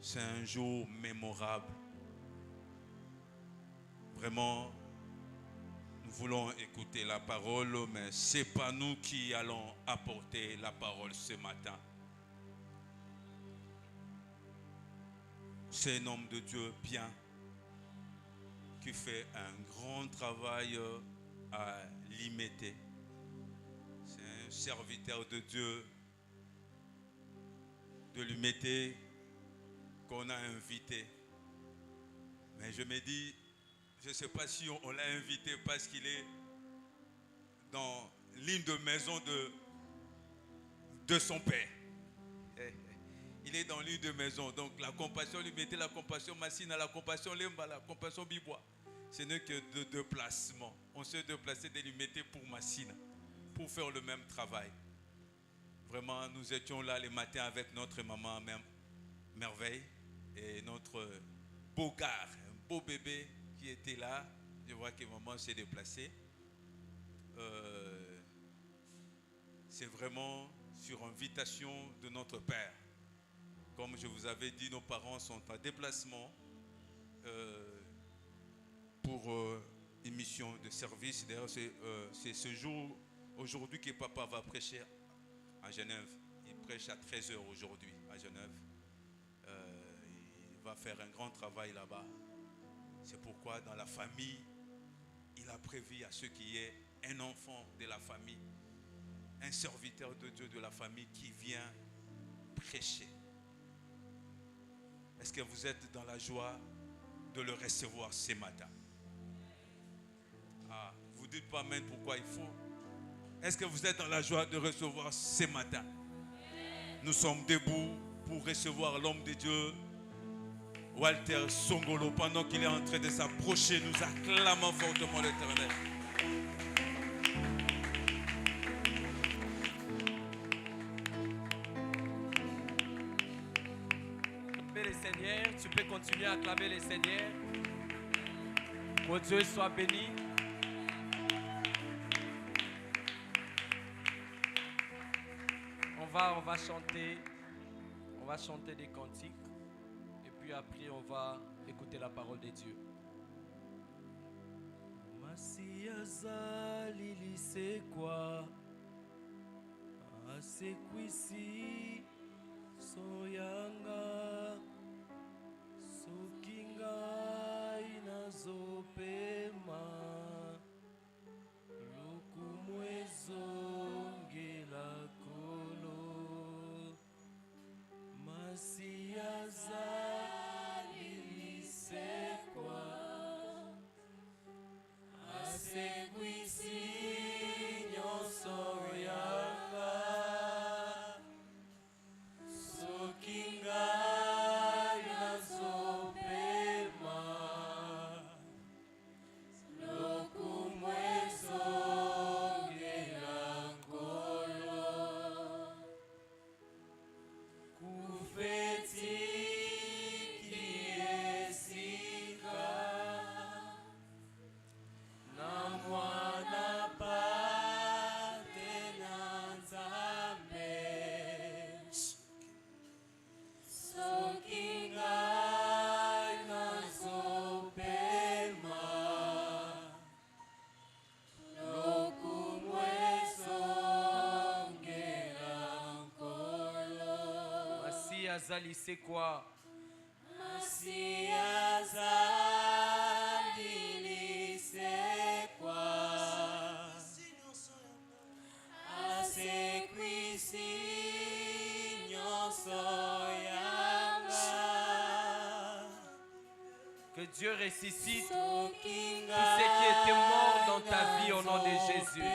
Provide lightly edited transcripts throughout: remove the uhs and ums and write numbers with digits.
C'est un jour mémorable. Vraiment, nous voulons écouter la parole, mais ce n'est pas nous qui allons apporter la parole ce matin. C'est un homme de Dieu bien, qui fait un grand travail à l'imiter. C'est un serviteur de Dieu, de l'imiter, qu'on a invité. Mais je me dis, je ne sais pas si on l'a invité parce qu'il est dans l'une de maison de son père. Il est dans l'une de maison. Donc la compassion lui mettait la compassion Massina, la compassion Lemba, la compassion Bibois. Ce n'est que de déplacement. On s'est déplacé de lui mettre pour Massina, pour faire le même travail. Vraiment, nous étions là les matins avec notre maman Merveille et notre beau gars, un beau bébé qui était là. Je vois que maman s'est déplacée. C'est vraiment sur invitation de notre père. Comme je vous avais dit, nos parents sont en déplacement pour une mission de service. D'ailleurs, c'est ce jour, aujourd'hui, que papa va prêcher à Genève. Il prêche à 13h aujourd'hui à Genève. Il va faire un grand travail là-bas. C'est pourquoi dans la famille, il a prévu à ceux qui est un enfant de la famille, un serviteur de Dieu de la famille qui vient prêcher. Est-ce que vous êtes dans la joie de le recevoir ce matin? Ah, vous ne dites pas même pourquoi il faut. Est-ce que vous êtes dans la joie de recevoir ce matin? Nous sommes debout pour recevoir l'homme de Dieu, Walter Songolo. Pendant qu'il est en train de s'approcher, nous acclamons fortement l'Éternel. Acclamer le Seigneur, tu peux continuer à acclamer le Seigneur. Que Dieu soit béni. On va chanter des cantiques et puis après on va écouter la parole de Dieu. Masiaza lili c'est quoi? Asekwisi soyanga sokinga inazopema lokumwezo ngela kolo masiaza lilisekwa asekwisi nyonso yanga sokinga inazopema lokumwezo ngela nkolo kufeti kiesika na mwana pate na nzambe sokinga inazopema lokumwezo ngela nkolo Masia zali c'est quoi? Masia zali c'est quoi? Asekwisi nyonso yanga. Que Dieu ressuscite tous ceux qui étaient morts dans ta vie au nom de Jésus.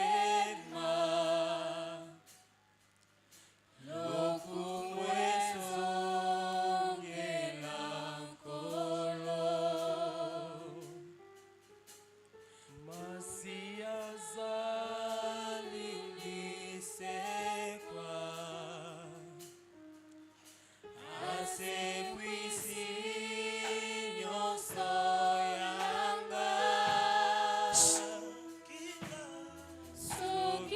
So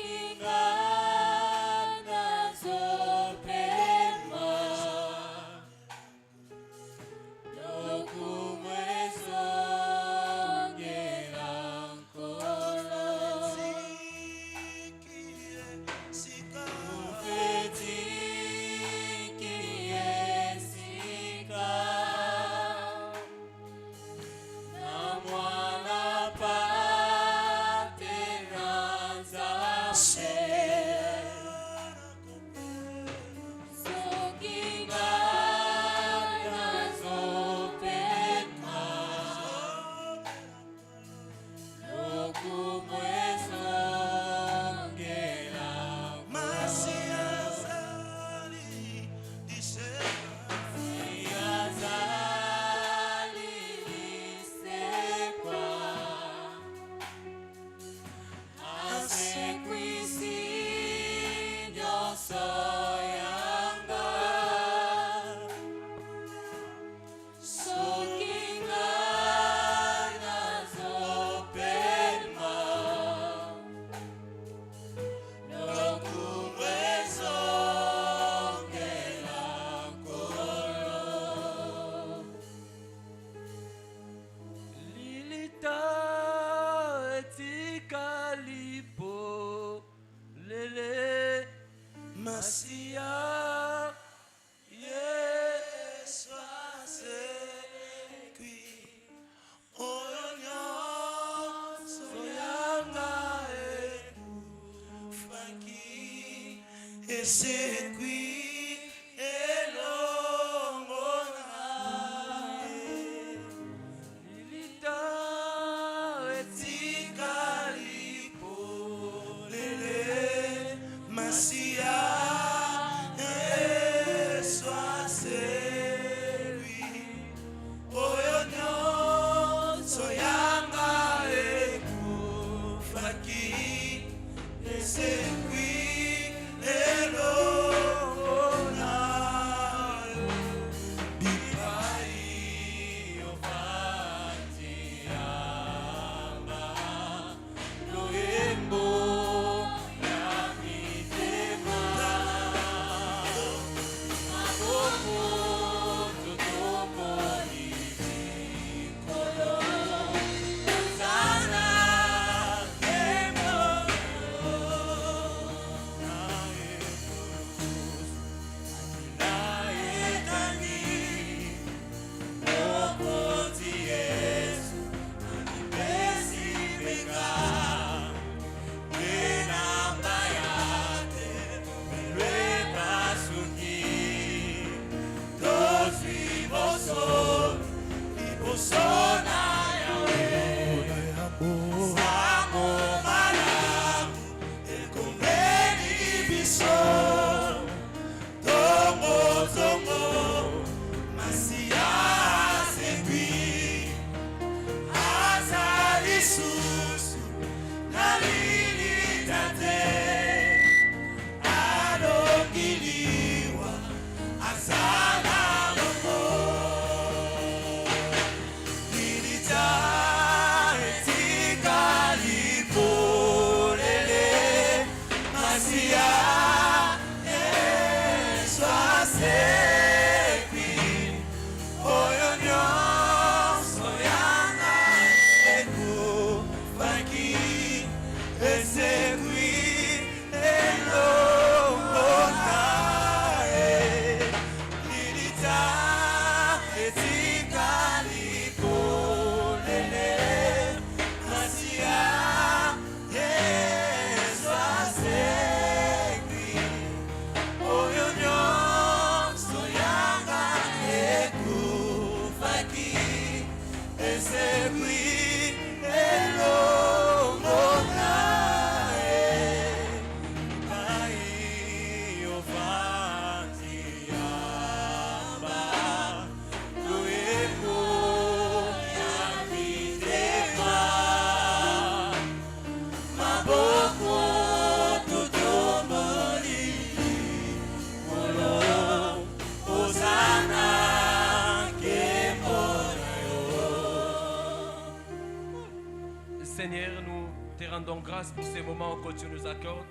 Seigneur, nous te rendons grâce pour ces moments que tu nous accordes,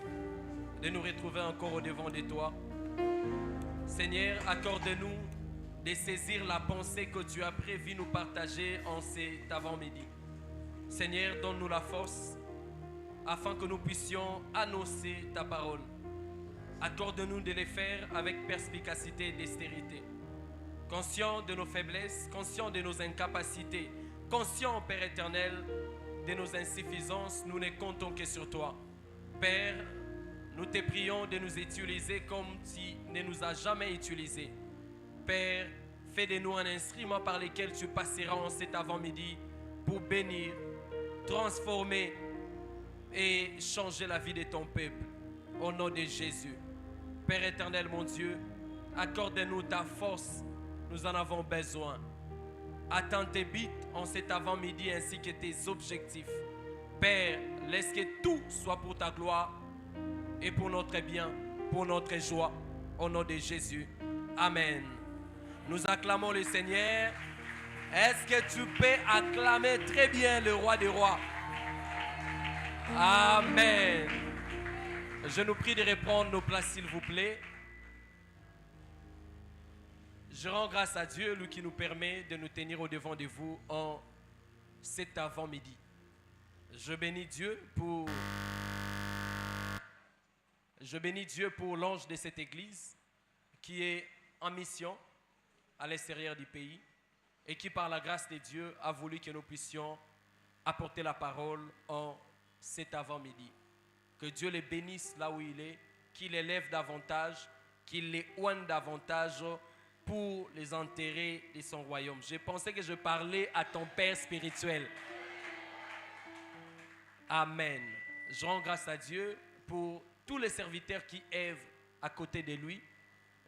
de nous retrouver encore au devant de toi. Seigneur, accorde-nous de saisir la pensée que tu as prévu nous partager en cet avant-midi. Seigneur, donne-nous la force afin que nous puissions annoncer ta parole. Accorde-nous de les faire avec perspicacité et dextérité. Conscient de nos faiblesses, conscient de nos incapacités, conscient, Père éternel, de nos insuffisances, nous ne comptons que sur toi. Père, nous te prions de nous utiliser comme tu ne nous as jamais utilisés. Père, fais de nous un instrument par lequel tu passeras en cet avant-midi pour bénir, transformer et changer la vie de ton peuple. Au nom de Jésus. Père éternel, mon Dieu, accorde-nous ta force, nous en avons besoin. Attends tes buts en cet avant-midi ainsi que tes objectifs. Père, laisse que tout soit pour ta gloire et pour notre bien, pour notre joie. Au nom de Jésus. Amen. Nous acclamons le Seigneur. Est-ce que tu peux acclamer très bien le roi des rois? Amen. Je nous prie de reprendre nos places, s'il vous plaît. Je rends grâce à Dieu, lui qui nous permet de nous tenir au devant de vous en cet avant-midi. Je bénis Dieu pour l'ange de cette église qui est en mission à l'extérieur du pays et qui, par la grâce de Dieu, a voulu que nous puissions apporter la parole en cet avant-midi. Que Dieu les bénisse là où il est qu'il les lève davantage, qu'il les oigne davantage pour les enterrer de son royaume. Je pensais que je parlais à ton Père spirituel. Amen. Je rends grâce à Dieu pour tous les serviteurs qui œuvrent à côté de lui.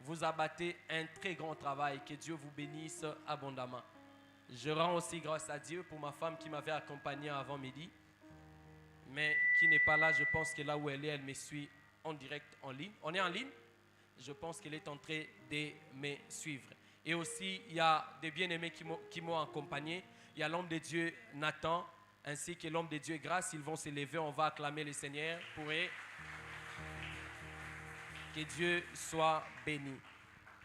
Vous abattez un très grand travail. Que Dieu vous bénisse abondamment. Je rends aussi grâce à Dieu pour ma femme qui m'avait accompagné avant midi, mais qui n'est pas là. Je pense que là où elle est, elle me suit en direct en ligne. On est en ligne. Je pense qu'elle est en train de me suivre. Et aussi, il y a des bien-aimés qui m'ont accompagné. Il y a l'homme de Dieu Nathan, ainsi que l'homme de Dieu Grâce. Ils vont se lever, on va acclamer le Seigneur pour eux. Que Dieu soit béni.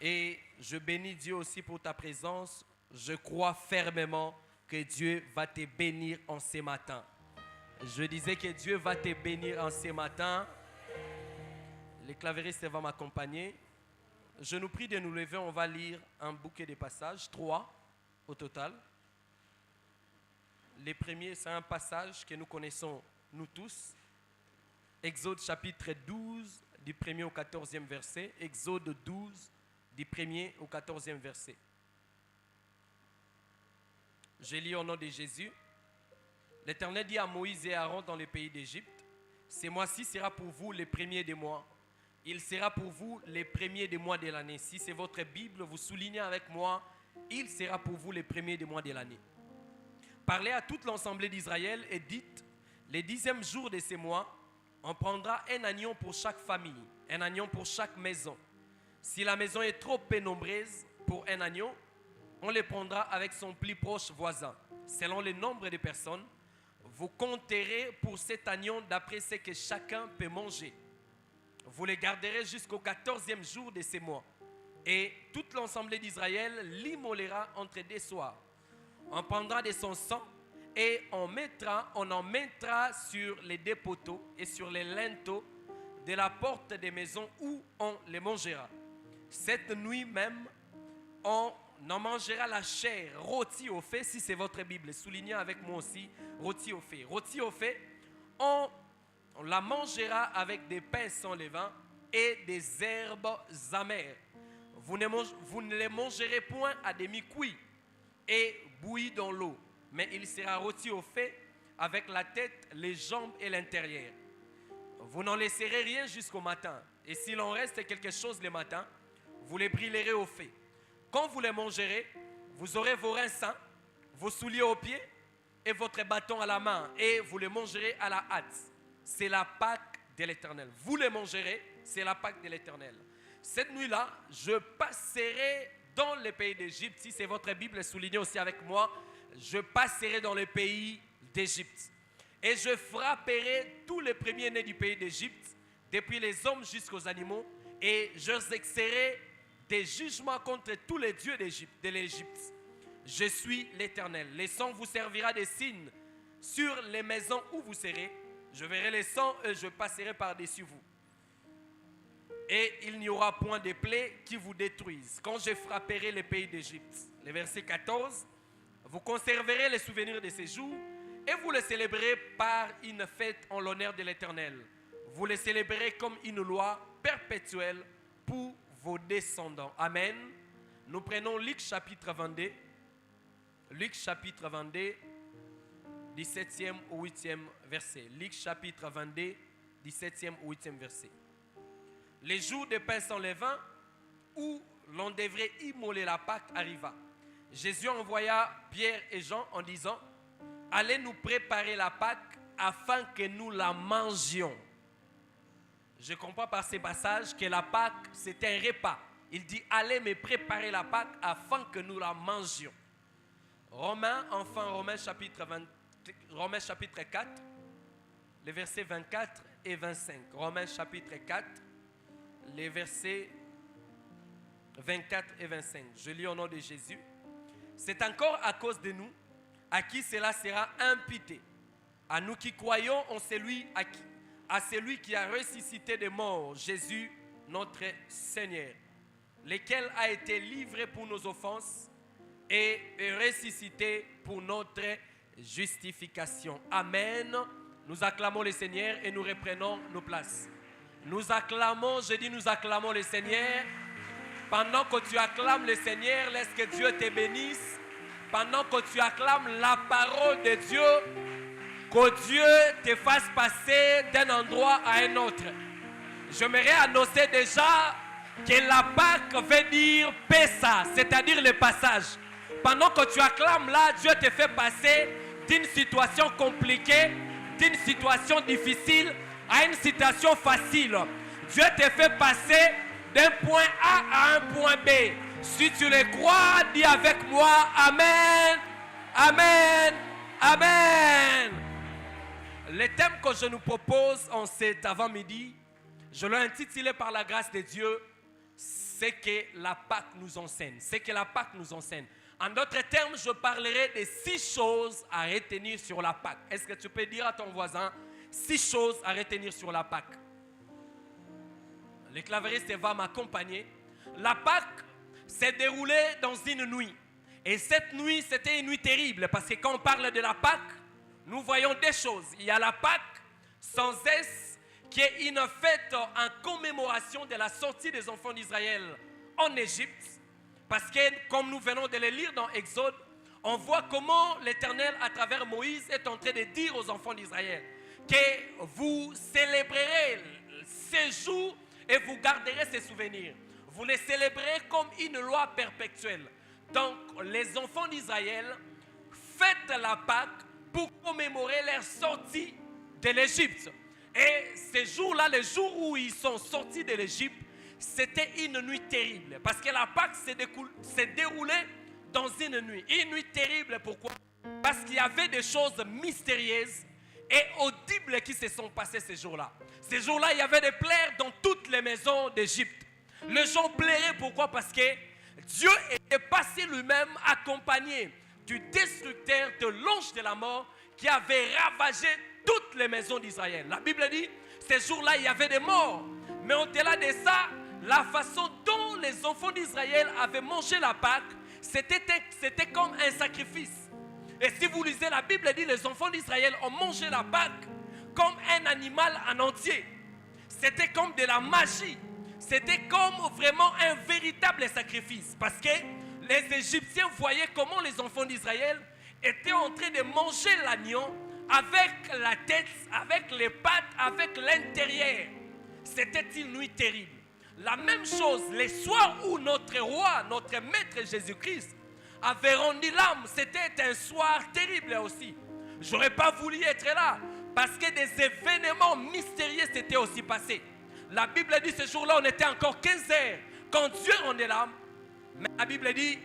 Et je bénis Dieu aussi pour ta présence. Je crois fermement que Dieu va te bénir en ce matin. Je disais que Dieu va te bénir en ce matin. Les clavéristes vont m'accompagner. Je nous prie de nous lever, on va lire un bouquet de passages, 3 au total. Les premiers, c'est un passage que nous connaissons, nous tous. Exode chapitre 12, du 1er au 14e verset. Exode 12, du 1er au 14e verset. Je lis au nom de Jésus. L'Éternel dit à Moïse et à Aaron dans le pays d'Égypte, ce mois-ci sera pour vous le premier des mois. Il sera pour vous le premier des mois de l'année. Si c'est votre Bible, vous soulignez avec moi, il sera pour vous le premier des mois de l'année. Parlez à toute l'assemblée d'Israël et dites, le 10e jour de ces mois, on prendra un agneau pour chaque famille, un agneau pour chaque maison. Si la maison est trop peu nombreuse pour un agneau, on le prendra avec son plus proche voisin. Selon le nombre de personnes, vous compterez pour cet agneau d'après ce que chacun peut manger. Vous le garderez jusqu'au 14e jour de ces mois. Et toute l'assemblée d'Israël l'immolera entre deux soirs. On prendra de son sang et on en mettra sur les deux poteaux et sur les linteaux de la porte des maisons où on les mangera. Cette nuit même, on en mangera la chair rôtie au feu, si c'est votre Bible. Soulignez avec moi aussi, rôtie au feu. Rôtie au feu, on la mangera avec des pains sans levain et des herbes amères. Vous ne les mangerez point à demi-cuit et bouilli dans l'eau, mais il sera rôti au feu avec la tête, les jambes et l'intérieur. Vous n'en laisserez rien jusqu'au matin. Et s'il en reste quelque chose le matin, vous les brûlerez au feu. Quand vous les mangerez, vous aurez vos reins sains, vos souliers aux pieds et votre bâton à la main, et vous les mangerez à la hâte. C'est la Pâque de l'Éternel. Vous les mangerez, c'est la Pâque de l'Éternel. Cette nuit-là, je passerai dans le pays d'Égypte. Si c'est votre Bible, soulignez aussi avec moi. Je passerai dans le pays d'Égypte. Et je frapperai tous les premiers-nés du pays d'Égypte, depuis les hommes jusqu'aux animaux, et j'exercerai des jugements contre tous les dieux de l'Égypte. Je suis l'Éternel. Le sang vous servira de signe sur les maisons où vous serez. Je verrai le sang et je passerai par-dessus vous. Et il n'y aura point de plaies qui vous détruisent quand je frapperai le pays d'Égypte. Le verset 14. Vous conserverez les souvenirs de ces jours et vous les célébrerez par une fête en l'honneur de l'Éternel. Vous les célébrerez comme une loi perpétuelle pour vos descendants. Amen. Nous prenons Luc chapitre 22. Luc chapitre 22, 17e au 8e verset. Luc chapitre 22, 17e au 8e verset. Les jours de pain sans levain, où l'on devrait immoler la Pâque, arriva. Jésus envoya Pierre et Jean en disant, allez nous préparer la Pâque afin que nous la mangions. Je comprends par ces passages que la Pâque, c'est un repas. Il dit, allez me préparer la Pâque afin que nous la mangions. Romains chapitre 4, les versets 24 et 25. Romains chapitre 4, les versets 24 et 25. Je lis au nom de Jésus. C'est encore à cause de nous à qui cela sera imputé. À nous qui croyons en celui à celui qui a ressuscité des morts, Jésus, notre Seigneur, lequel a été livré pour nos offenses et est ressuscité pour notre justification. Amen. Nous acclamons le Seigneur et nous reprenons nos places. Nous acclamons, je dis nous acclamons le Seigneur. Pendant que tu acclames le Seigneur, laisse que Dieu te bénisse. Pendant que tu acclames la parole de Dieu, que Dieu te fasse passer d'un endroit à un autre. J'aimerais annoncer déjà que la Pâque veut dire Pessa, c'est-à-dire le passage. Pendant que tu acclames là, Dieu te fait passer d'une situation compliquée, d'une situation difficile à une situation facile. Dieu te fait passer d'un point A à un point B. Si tu le crois, dis avec moi Amen, Amen, Amen. Le thème que je nous propose en cet avant-midi, je l'ai intitulé par la grâce de Dieu, c'est que la Pâque nous enseigne. C'est que la Pâque nous enseigne. En d'autres termes, je parlerai de 6 choses à retenir sur la Pâque. Est-ce que tu peux dire à ton voisin 6 choses à retenir sur la Pâque? Le clavieriste va m'accompagner. La Pâque s'est déroulée dans une nuit. Et cette nuit, c'était une nuit terrible. Parce que quand on parle de la Pâque, nous voyons des choses. Il y a la Pâque sans S, qui est une fête en commémoration de la sortie des enfants d'Israël en Égypte. Parce que, comme nous venons de le lire dans Exode, on voit comment l'Éternel, à travers Moïse, est en train de dire aux enfants d'Israël que vous célébrerez ces jours et vous garderez ces souvenirs. Vous les célébrerez comme une loi perpétuelle. Donc, les enfants d'Israël fêtent la Pâque pour commémorer leur sortie de l'Égypte. Et ces jours-là, les jours où ils sont sortis de l'Égypte, c'était une nuit terrible. Parce que la Pâque s'est déroulée dans une nuit. Une nuit terrible, pourquoi? Parce qu'il y avait des choses mystérieuses et audibles qui se sont passées ces jours-là. Ces jours-là, il y avait des pleurs dans toutes les maisons d'Égypte. Les gens pleuraient, pourquoi? Parce que Dieu était passé lui-même accompagné du destructeur, de l'ange de la mort qui avait ravagé toutes les maisons d'Israël. La Bible dit, ces jours-là, il y avait des morts. Mais au-delà de ça, la façon dont les enfants d'Israël avaient mangé la Pâque, c'était comme un sacrifice. Et si vous lisez la Bible, elle dit, les enfants d'Israël ont mangé la Pâque comme un animal en entier. C'était comme de la magie. C'était comme vraiment un véritable sacrifice. Parce que les Égyptiens voyaient comment les enfants d'Israël étaient en train de manger l'agneau avec la tête, avec les pattes, avec l'intérieur. C'était une nuit terrible. La même chose, les soirs où notre roi, notre maître Jésus-Christ avait rendu l'âme, c'était un soir terrible aussi. Je n'aurais pas voulu être là parce que des événements mystérieux s'étaient aussi passés. La Bible dit ce jour-là, on était encore 15 heures quand Dieu rendait l'âme. Mais la Bible dit,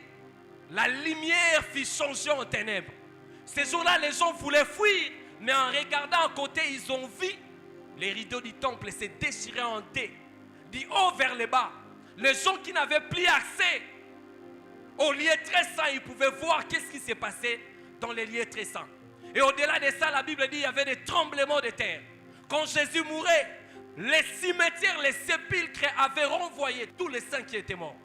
la lumière fit changer en ténèbres. Ces jours-là, les gens voulaient fuir, mais en regardant à côté, ils ont vu les rideaux du temple se déchirer en deux, du haut vers le bas. Les gens qui n'avaient plus accès aux lieux très saints, ils pouvaient voir qu'est-ce qui s'est passé dans les lieux très saints. Et au-delà de ça, la Bible dit qu'il y avait des tremblements de terre. Quand Jésus mourait, les cimetières, les sépulcres avaient renvoyé tous les saints qui étaient morts.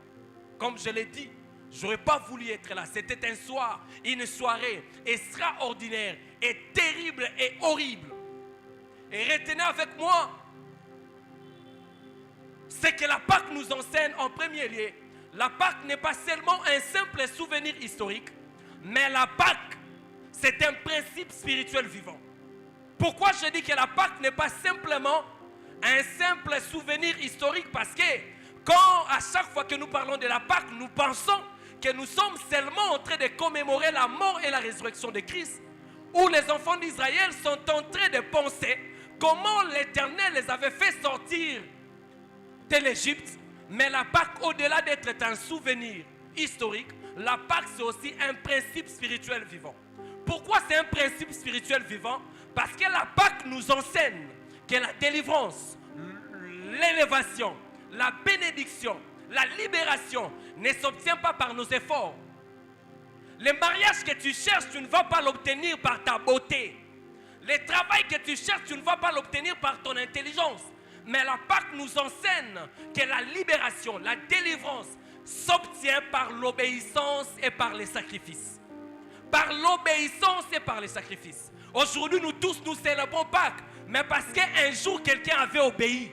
Comme je l'ai dit, je n'aurais pas voulu être là. C'était un soir, une soirée extraordinaire et terrible et horrible. Et retenez avec moi, c'est que la Pâque nous enseigne en premier lieu. La Pâque n'est pas seulement un simple souvenir historique, mais la Pâque, c'est un principe spirituel vivant. Pourquoi je dis que la Pâque n'est pas simplement un simple souvenir historique? Parce que quand à chaque fois que nous parlons de la Pâque, nous pensons que nous sommes seulement en train de commémorer la mort et la résurrection de Christ, où les enfants d'Israël sont en train de penser comment l'Éternel les avait fait sortir de l'Égypte. Mais la Pâque, au-delà d'être un souvenir historique, la Pâque c'est aussi un principe spirituel vivant. Pourquoi c'est un principe spirituel vivant? Parce que la Pâque nous enseigne que la délivrance, l'élévation, la bénédiction, la libération ne s'obtient pas par nos efforts. Le mariage que tu cherches, tu ne vas pas l'obtenir par ta beauté. Le travail que tu cherches, tu ne vas pas l'obtenir par ton intelligence. Mais la Pâque nous enseigne que la libération, la délivrance s'obtient par l'obéissance et par les sacrifices. Par l'obéissance et par les sacrifices. Aujourd'hui, nous tous, nous célébrons Pâques, mais parce qu'un jour, quelqu'un avait obéi.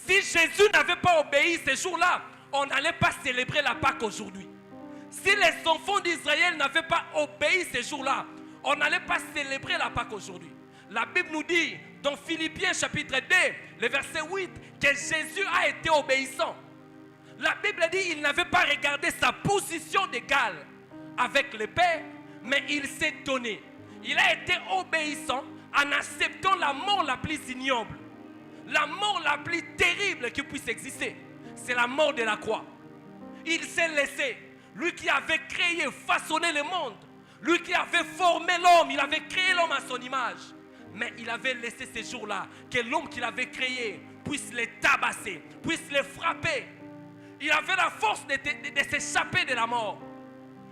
Si Jésus n'avait pas obéi ces jours-là, on n'allait pas célébrer la Pâque aujourd'hui. Si les enfants d'Israël n'avaient pas obéi ces jours-là, on n'allait pas célébrer la Pâque aujourd'hui. La Bible nous dit dans Philippiens chapitre 2, le verset 8, que Jésus a été obéissant. La Bible dit qu'il n'avait pas regardé sa position d'égal avec le Père, mais il s'est donné. Il a été obéissant en acceptant la mort la plus ignoble. La mort la plus terrible qui puisse exister, c'est la mort de la croix. Il s'est laissé. Lui qui avait créé, façonné le monde. Lui qui avait formé l'homme, il avait créé l'homme à son image. Mais il avait laissé ces jours-là que l'homme qu'il avait créé puisse les tabasser, puisse les frapper. Il avait la force de s'échapper de la mort.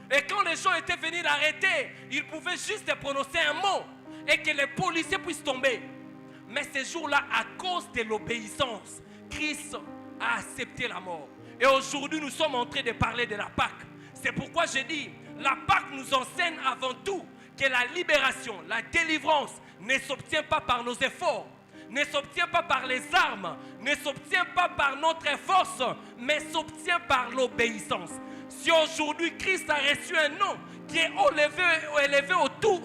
Et quand les gens étaient venus l'arrêter, il pouvait juste prononcer un mot et que les policiers puissent tomber. Mais ces jours-là, à cause de l'obéissance, Christ a accepté la mort. Et aujourd'hui, nous sommes en train de parler de la Pâque. C'est pourquoi je dis, la Pâque nous enseigne avant tout que la libération, la délivrance ne s'obtient pas par nos efforts, ne s'obtient pas par les armes, ne s'obtient pas par notre force, mais s'obtient par l'obéissance. Si aujourd'hui Christ a reçu un nom qui est élevé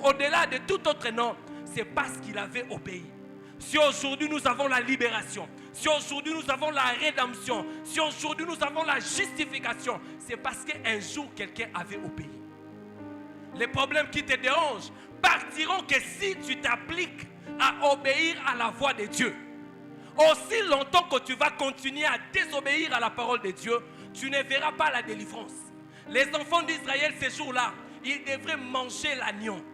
au-delà de tout autre nom, c'est parce qu'il avait obéi. Si aujourd'hui nous avons la libération, si aujourd'hui nous avons la rédemption, si aujourd'hui nous avons la justification, c'est parce qu'un jour quelqu'un avait obéi. Les problèmes qui te dérangent partiront que si tu t'appliques à obéir à la voix de Dieu. Aussi longtemps que tu vas continuer à désobéir à la parole de Dieu, tu ne verras pas la délivrance. Les enfants d'Israël ces jours-là, ils devraient manger l'agneau.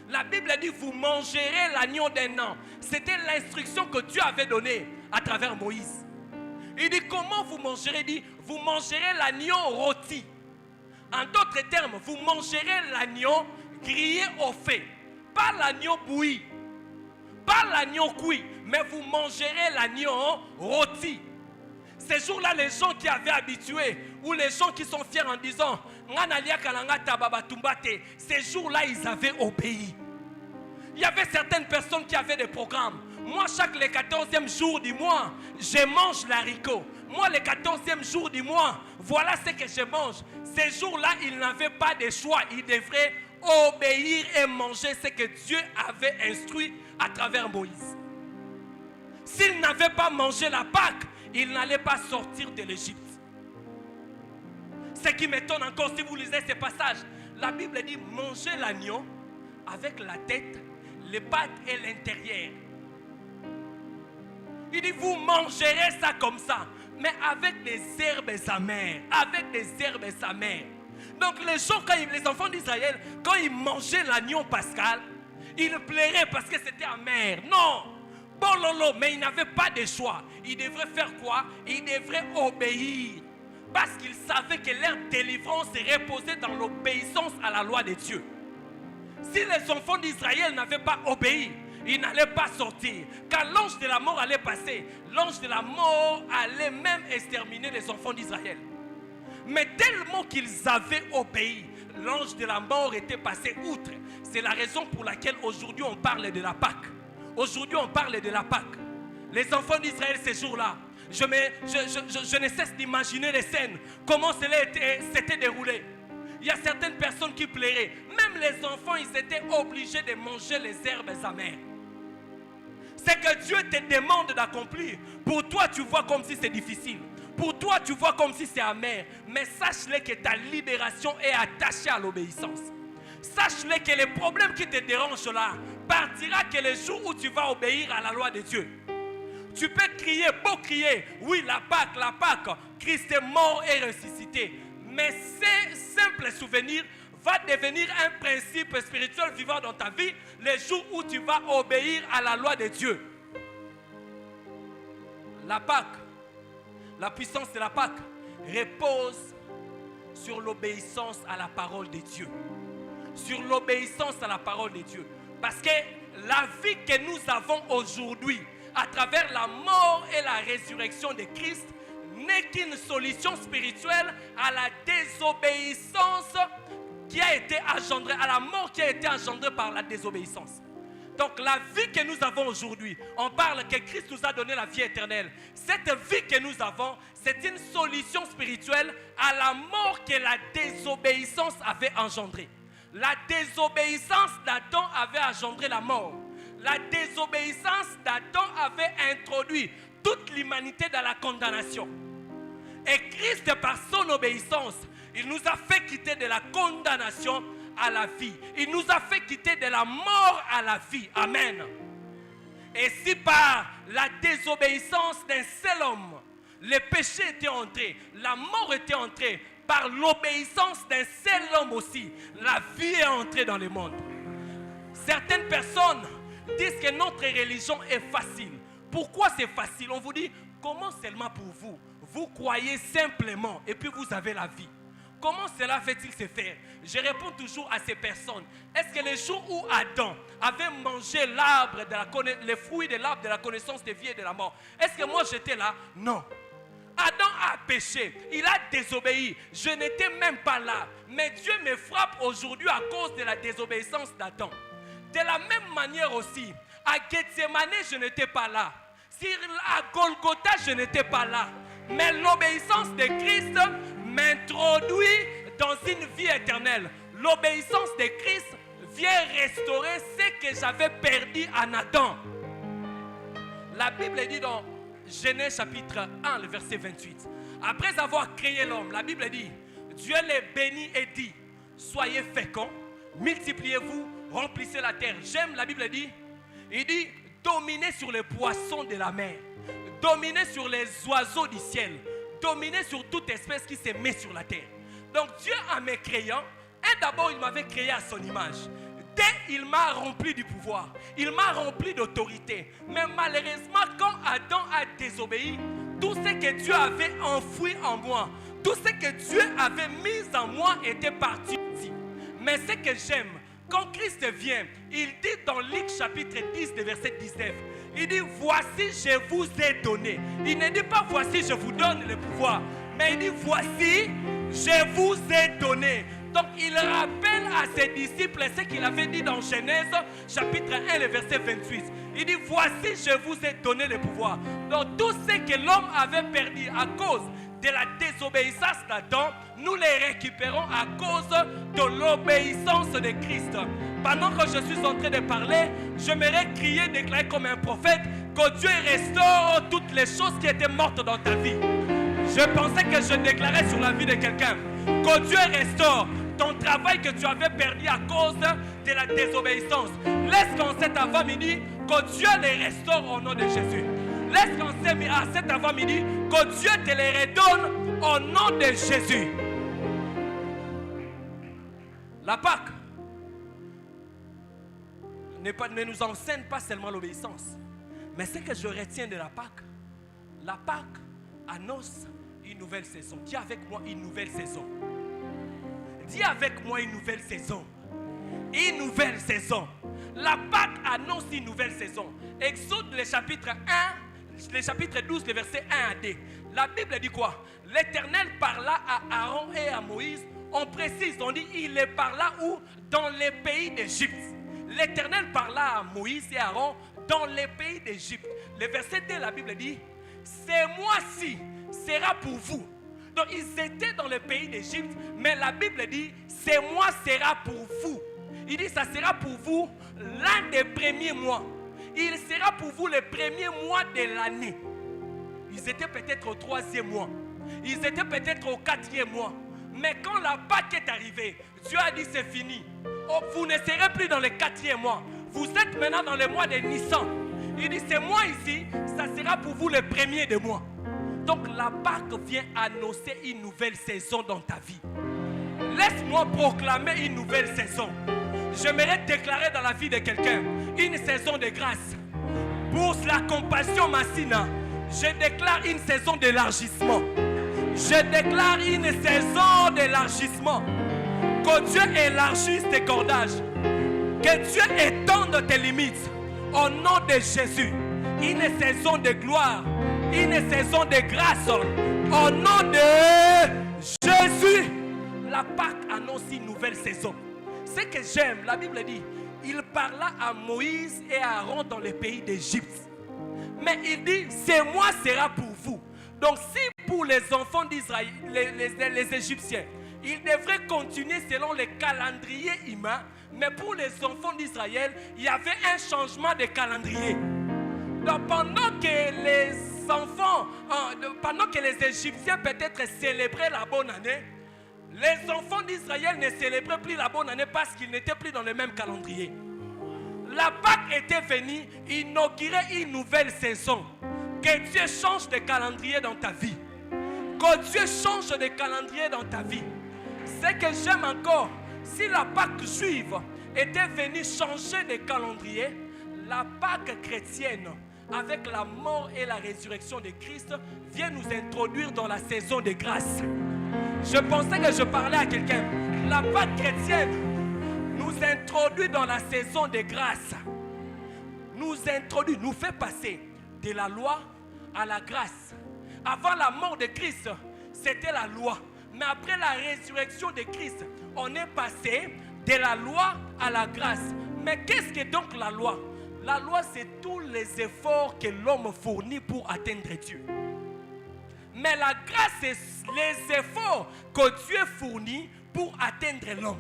La Bible dit, vous mangerez l'agneau d'un an. C'était l'instruction que Dieu avait donnée à travers Moïse. Il dit, comment vous mangerez? Il dit, vous mangerez l'agneau rôti. En d'autres termes, vous mangerez l'agneau grillé au feu. Pas l'agneau bouilli. Pas l'agneau cuit. Mais vous mangerez l'agneau rôti. Ces jours-là, les gens qui avaient habitué, ou les gens qui sont fiers en disant, ces jours-là, ils avaient obéi. Il y avait certaines personnes qui avaient des programmes. Moi, chaque le 14e jour du mois, je mange l'haricot. Moi, le 14e jour du mois, voilà ce que je mange. Ces jours-là, ils n'avaient pas de choix. Ils devraient obéir et manger ce que Dieu avait instruit à travers Moïse. S'ils n'avaient pas mangé la Pâque, ils n'allaient pas sortir de l'Égypte. Ce qui m'étonne encore, si vous lisez ces passages, la Bible dit, mangez l'agneau avec la tête, les pattes et l'intérieur. Il dit, vous mangerez ça comme ça, mais avec des herbes amères. Avec des herbes amères. Donc les gens, les enfants d'Israël, quand ils mangeaient l'agneau pascal, ils pleuraient parce que c'était amer. Non! Bon lolo, mais ils n'avaient pas de choix. Ils devraient faire quoi? Ils devraient obéir. Parce qu'ils savaient que leur délivrance reposait dans l'obéissance à la loi de Dieu. Si les enfants d'Israël n'avaient pas obéi, ils n'allaient pas sortir. Quand l'ange de la mort allait passer, l'ange de la mort allait même exterminer les enfants d'Israël. Mais tellement qu'ils avaient obéi, l'ange de la mort était passé outre. C'est la raison pour laquelle aujourd'hui on parle de la Pâque. Aujourd'hui on parle de la Pâque. Les enfants d'Israël ces jours-là, je ne cesse d'imaginer les scènes, comment cela s'était déroulé. Il y a certaines personnes qui pleuraient. Même les enfants, ils étaient obligés de manger les herbes amères. C'est que Dieu te demande d'accomplir. Pour toi, tu vois comme si c'est difficile. Pour toi, tu vois comme si c'est amer. Mais sache-le que ta libération est attachée à l'obéissance. Sache-le que les problèmes qui te dérangent là partira que le jour où tu vas obéir à la loi de Dieu. Tu peux crier, beau crier, oui, la Pâque, Christ est mort et ressuscité. Mais ces simples souvenirs va devenir un principe spirituel vivant dans ta vie les jours où tu vas obéir à la loi de Dieu. La Pâque, la puissance de la Pâque repose sur l'obéissance à la parole de Dieu. Sur l'obéissance à la parole de Dieu. Parce que la vie que nous avons aujourd'hui, à travers la mort et la résurrection de Christ, n'est qu'une solution spirituelle à la désobéissance qui a été engendrée, à la mort qui a été engendrée par la désobéissance. Donc la vie que nous avons aujourd'hui, on parle que Christ nous a donné la vie éternelle. Cette vie que nous avons, c'est une solution spirituelle à la mort que la désobéissance avait engendrée. La désobéissance d'Adam avait engendré la mort. La désobéissance d'Adam avait introduit toute l'humanité dans la condamnation. Et Christ, par son obéissance, il nous a fait quitter de la condamnation à la vie. Il nous a fait quitter de la mort à la vie. Amen. Et si par la désobéissance d'un seul homme, le péché était entré, la mort était entrée, par l'obéissance d'un seul homme aussi, la vie est entrée dans le monde. Certaines personnes disent que notre religion est facile. Pourquoi c'est facile? On vous dit, comment seulement pour vous? Vous croyez simplement et puis vous avez la vie. Comment cela fait-il se faire? Je réponds toujours à ces personnes. Est-ce que le jour où Adam avait mangé les fruits de l'arbre de la connaissance de vie et de la mort, est-ce que moi j'étais là? Non. Adam a péché, il a désobéi. Je n'étais même pas là. Mais Dieu me frappe aujourd'hui à cause de la désobéissance d'Adam. De la même manière aussi, à Gethsemane, je n'étais pas là. À Golgotha, je n'étais pas là. Mais l'obéissance de Christ m'introduit dans une vie éternelle. L'obéissance de Christ vient restaurer ce que j'avais perdu en Adam. La Bible dit dans Genèse chapitre 1, le verset 28. Après avoir créé l'homme, la Bible dit, Dieu les bénit et dit, soyez féconds, multipliez-vous, remplissez la terre. J'aime, la Bible dit, il dit, dominez sur les poissons de la mer, dominez sur les oiseaux du ciel, dominez sur toute espèce qui se met sur la terre. Donc Dieu, en me créant, et d'abord il m'avait créé à son image. Dès il m'a rempli du pouvoir, il m'a rempli d'autorité. Mais malheureusement, quand Adam a désobéi, tout ce que Dieu avait enfoui en moi, tout ce que Dieu avait mis en moi était parti. Mais ce que j'aime, quand Christ vient, il dit dans Luc chapitre 10, le verset 19, il dit, voici je vous ai donné. Il ne dit pas, voici je vous donne le pouvoir. Mais il dit, voici je vous ai donné. Donc il rappelle à ses disciples ce qu'il avait dit dans Genèse chapitre 1, le verset 28. Il dit, voici je vous ai donné le pouvoir. Donc tout ce que l'homme avait perdu à cause de la désobéissance d'Adam, nous les récupérons à cause de l'obéissance de Christ. Pendant que je suis en train de parler, j'aimerais crier, déclarer comme un prophète que Dieu restaure toutes les choses qui étaient mortes dans ta vie. Je pensais que je déclarais sur la vie de quelqu'un que Dieu restaure ton travail que tu avais perdu à cause de la désobéissance. Laisse qu'en cet avant-midi, que Dieu les restaure au nom de Jésus. Laisse qu'en cet avant-midi, que Dieu te les redonne au nom de Jésus. La Pâque ne nous enseigne pas seulement l'obéissance. Mais ce que je retiens de la Pâque annonce une nouvelle saison. Dis avec moi une nouvelle saison. Dis avec moi une nouvelle saison. Une nouvelle saison. La Pâque annonce une nouvelle saison. Exode le chapitre 1, le chapitre 12, le verset 1 à 2. La Bible dit quoi? L'Éternel parla à Aaron et à Moïse. On précise, on dit, il les parla où? Dans les pays d'Égypte. L'Éternel parla à Moïse et à Aaron dans les pays d'Égypte. Le verset 2, la Bible dit, ces mois-ci sera pour vous. Donc ils étaient dans le pays d'Égypte, mais la Bible dit, ces mois sera pour vous. Il dit, ça sera pour vous l'un des premiers mois. Il sera pour vous le premier mois de l'année. Ils étaient peut-être au 3e mois. Ils étaient peut-être au 4e mois. Mais quand la Pâque est arrivée, Dieu a dit, c'est fini. Oh, vous ne serez plus dans le 4e mois. Vous êtes maintenant dans le mois de Nissan. Il dit, ce mois ici, ça sera pour vous le premier des mois. Donc la Pâque vient annoncer une nouvelle saison dans ta vie. Laisse-moi proclamer une nouvelle saison. J'aimerais déclarer dans la vie de quelqu'un une saison de grâce. Pour la compassion Massina, je déclare une saison d'élargissement. Je déclare une saison d'élargissement. Que Dieu élargisse tes cordages. Que Dieu étende tes limites. Au nom de Jésus, une saison de gloire. Une saison de grâce. Au nom de Jésus, la Pâque annonce une nouvelle saison. Ce que j'aime, la Bible dit, il parla à Moïse et à Aaron dans le pays d'Égypte. Mais il dit, c'est moi sera pour vous. Donc si pour les enfants d'Israël, les Égyptiens, ils devraient continuer selon le calendrier humain, mais pour les enfants d'Israël, il y avait un changement de calendrier. Donc pendant que les enfants, pendant que les Égyptiens peut-être célébraient la bonne année, les enfants d'Israël ne célébraient plus la bonne année parce qu'ils n'étaient plus dans le même calendrier. La Pâque était venue inaugurer une nouvelle saison. Que Dieu change de calendrier dans ta vie. Que Dieu change de calendrier dans ta vie. Ce que j'aime encore, si la Pâque juive était venue changer de calendrier, la Pâque chrétienne, avec la mort et la résurrection de Christ, vient nous introduire dans la saison de grâce. Je pensais que je parlais à quelqu'un. La Pâque chrétienne nous introduit dans la saison de grâce. Nous introduit, nous fait passer de la loi à la grâce. Avant la mort de Christ, c'était la loi. Mais après la résurrection de Christ, on est passé de la loi à la grâce. Mais qu'est-ce que donc la loi? La loi, c'est tous les efforts que l'homme fournit pour atteindre Dieu. Mais la grâce, c'est les efforts que Dieu fournit pour atteindre l'homme.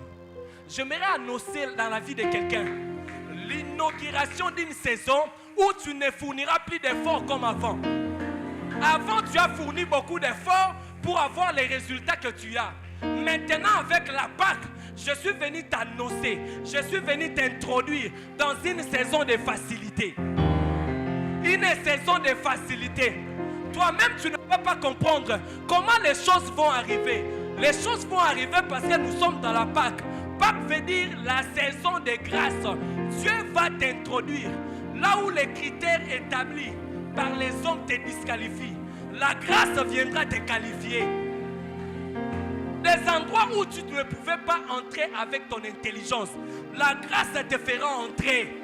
J'aimerais annoncer dans la vie de quelqu'un l'inauguration d'une saison où tu ne fourniras plus d'efforts comme avant. Avant, tu as fourni beaucoup d'efforts pour avoir les résultats que tu as. Maintenant, avec la Pâque, je suis venu t'annoncer, je suis venu t'introduire dans une saison de facilité. Une saison de facilité. Toi-même, tu ne peux pas comprendre comment les choses vont arriver. Les choses vont arriver parce que nous sommes dans la Pâque. Pâque veut dire la saison de grâce. Dieu va t'introduire là où les critères établis par les hommes te disqualifient. La grâce viendra te qualifier. Des endroits où tu ne pouvais pas entrer avec ton intelligence, la grâce te fera entrer.